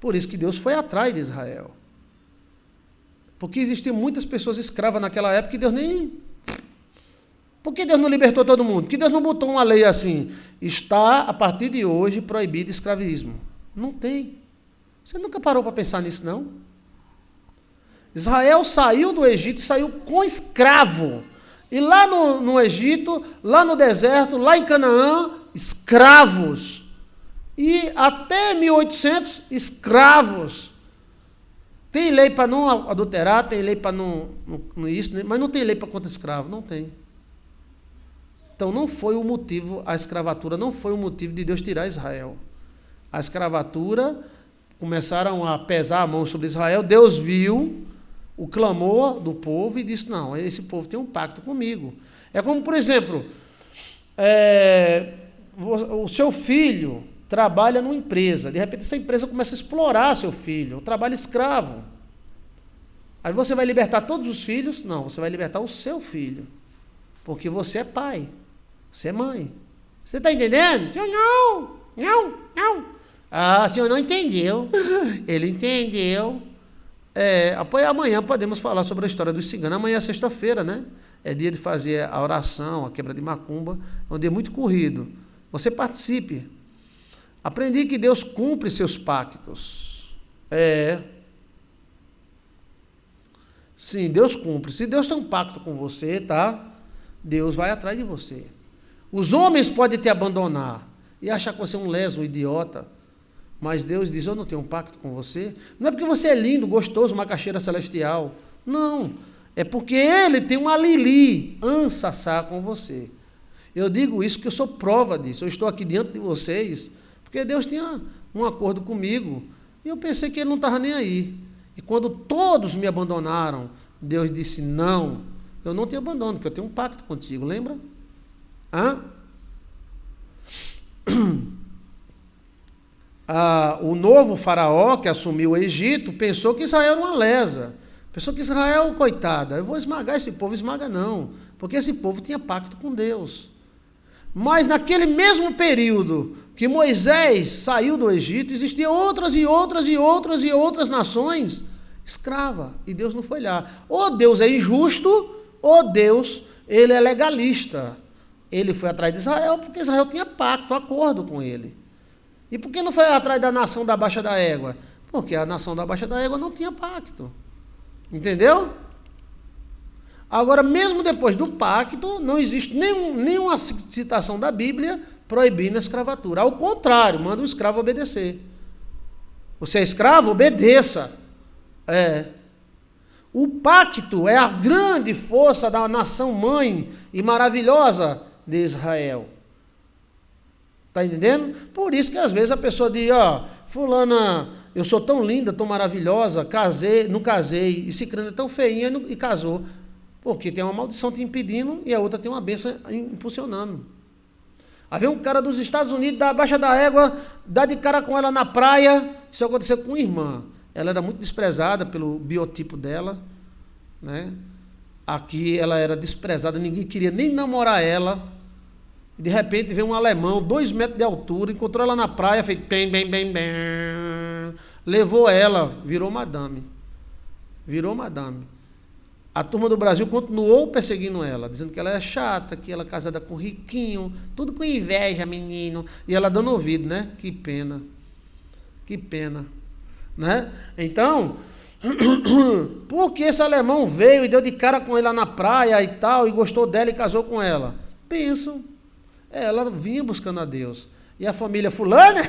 Por isso que Deus foi atrás de Israel. Porque existiam muitas pessoas escravas naquela época que Deus nem... Por que Deus não libertou todo mundo? Porque Deus não botou uma lei assim: está, a partir de hoje, proibido escravismo. Não tem. Você nunca parou para pensar nisso, não? Israel saiu do Egito, saiu com escravo. E lá no Egito, lá no deserto, lá em Canaã, escravos. E até 1800, escravos. Tem lei para não adulterar, tem lei para não isso, mas não tem lei para contra escravo, não tem. Então não foi o motivo, a escravatura não foi o motivo de Deus tirar Israel. A escravatura, começaram a pesar a mão sobre Israel, Deus viu o clamor do povo e disse: não, esse povo tem um pacto comigo. É como, por exemplo, o seu filho trabalha numa empresa, de repente essa empresa começa a explorar seu filho, o trabalho escravo. Aí você vai libertar todos os filhos? Não, você vai libertar o seu filho, porque você é pai, você é mãe. Você está entendendo? Não. Ah, o senhor não entendeu. Ele entendeu. Amanhã podemos falar sobre a história dos ciganos. Amanhã é sexta-feira, né? É dia de fazer a oração, a quebra de macumba. É um dia muito corrido. Você participe. Aprendi que Deus cumpre seus pactos. Sim, Deus cumpre. Se Deus tem um pacto com você, tá? Deus vai atrás de você. Os homens podem te abandonar e achar que você é um leso, um idiota. Mas Deus diz: eu não tenho um pacto com você. Não é porque você é lindo, gostoso, uma caixeira celestial. Não. É porque Ele tem uma Lili, ansassá com você. Eu digo isso porque eu sou prova disso. Eu estou aqui diante de vocês porque Deus tinha um acordo comigo. E eu pensei que Ele não estava nem aí. E quando todos me abandonaram, Deus disse: não, eu não te abandono, porque eu tenho um pacto contigo. Lembra? o novo faraó que assumiu o Egito pensou que Israel era uma lesa. Pensou que Israel, coitada, eu vou esmagar esse povo. Esmaga não, porque esse povo tinha pacto com Deus. Mas naquele mesmo período que Moisés saiu do Egito, existiam outras e outras e outras e outras nações escravas, e Deus não foi lá. Ou Deus é injusto, ou Deus, ele é legalista. Ele foi atrás de Israel porque Israel tinha pacto, acordo com ele. E por que não foi atrás da nação da Baixa da Égua? Porque a nação da Baixa da Égua não tinha pacto. Entendeu? Agora, mesmo depois do pacto, não existe nenhuma citação da Bíblia proibindo a escravatura. Ao contrário, manda o escravo obedecer. Você é escravo? Obedeça. O pacto é a grande força da nação mãe e maravilhosa de Israel. Está entendendo? Por isso que às vezes a pessoa diz, fulana, eu sou tão linda, tão maravilhosa, não casei, e cicrana é tão feinha e casou. Porque tem uma maldição te impedindo e a outra tem uma bênção impulsionando. Havia um cara dos Estados Unidos, da Baixa da Égua, dá de cara com ela na praia. Isso aconteceu com uma irmã. Ela era muito desprezada pelo biotipo dela, né? Aqui ela era desprezada, ninguém queria nem namorar ela. E de repente veio um alemão, 2 metros de altura, encontrou ela na praia, fez bem, bem, bem, bem. Levou ela, virou madame. Virou madame. A turma do Brasil continuou perseguindo ela, dizendo que ela é chata, que ela é casada com riquinho, tudo com inveja, menino. E ela dando ouvido, né? Que pena. Que pena. Né? Então, porque esse alemão veio e deu de cara com ele lá na praia e tal, e gostou dela e casou com ela? Pensam. Ela vinha buscando a Deus. E a família fulana,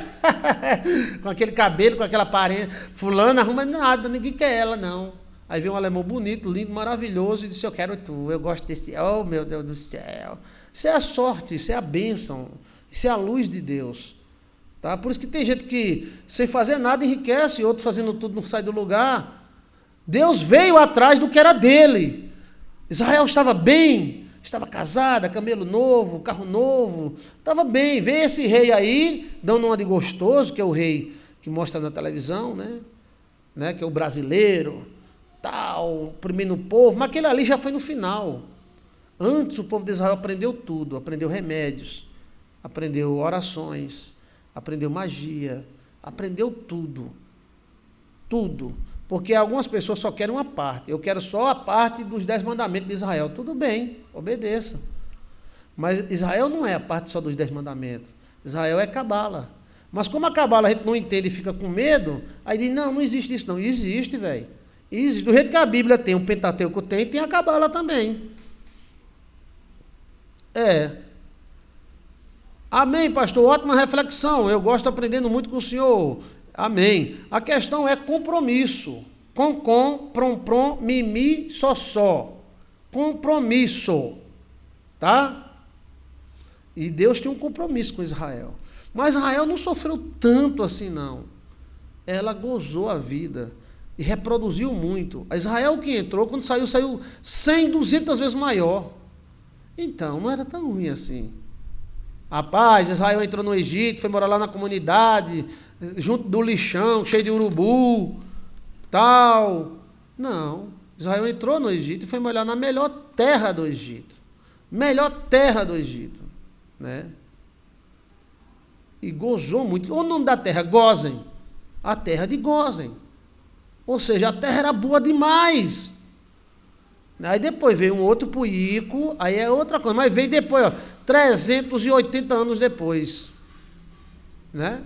com aquele cabelo, com aquela aparência, fulana arruma nada, ninguém quer ela, não. Aí veio um alemão bonito, lindo, maravilhoso, e disse, eu quero tu, eu gosto desse, oh meu Deus do céu. Isso é a sorte, isso é a bênção, isso é a luz de Deus. Tá? Por isso que tem gente que, sem fazer nada, enriquece, outro fazendo tudo não sai do lugar. Deus veio atrás do que era dele. Israel estava bem, estava casada, camelo novo, carro novo, estava bem. Veio esse rei aí, dando uma de gostoso, que é o rei que mostra na televisão, né? Que é o brasileiro, tal, oprimindo o povo, mas aquele ali já foi no final. Antes o povo de Israel aprendeu tudo, aprendeu remédios, aprendeu orações, aprendeu magia, aprendeu tudo. Tudo. Porque algumas pessoas só querem uma parte. Eu quero só a parte dos 10 mandamentos de Israel. Tudo bem, obedeça. Mas Israel não é a parte só dos 10 mandamentos. Israel é cabala. Mas como a cabala a gente não entende e fica com medo, aí diz, não existe isso não. Existe, velho. Existe. Do jeito que a Bíblia tem, o Pentateuco tem a cabala também. Amém, pastor, ótima reflexão, eu gosto aprendendo muito com o senhor, amém. A questão é compromisso, prom, mimi, só, compromisso, tá? E Deus tem um compromisso com Israel, mas Israel não sofreu tanto assim não, ela gozou a vida e reproduziu muito. A Israel que entrou, quando saiu 100, 200 vezes maior, então não era tão ruim assim. Rapaz, Israel entrou no Egito, foi morar lá na comunidade, junto do lixão, cheio de urubu, tal. Não, Israel entrou no Egito e foi morar na melhor terra do Egito. Melhor terra do Egito, né? E gozou muito. O nome da terra, Gósen. A terra de Gósen. Ou seja, a terra era boa demais. Aí depois veio um outro puíco, aí é outra coisa, mas veio depois, 380 anos depois, né?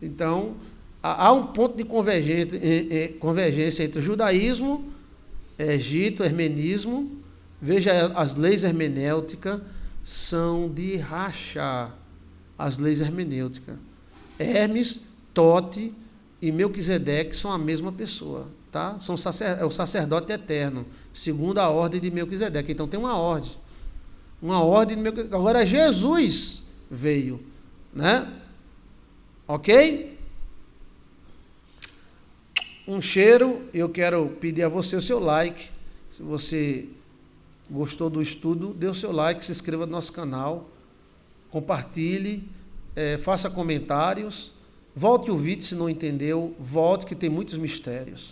Então, há um ponto de convergência entre o judaísmo, Egito, hermenismo. Veja, as leis hermenêuticas são de rachar, as leis hermenêuticas. Hermes, Tote e Melquisedeque são a mesma pessoa. Tá? É o sacerdote eterno, segundo a ordem de Melquisedeque. Então tem uma ordem de Melquisedeque. Agora Jesus veio, né? Ok? Um cheiro. Eu quero pedir a você o seu like. Se você gostou do estudo, dê o seu like, se inscreva no nosso canal, compartilhe faça comentários, volte o vídeo se não entendeu, volte que tem muitos mistérios.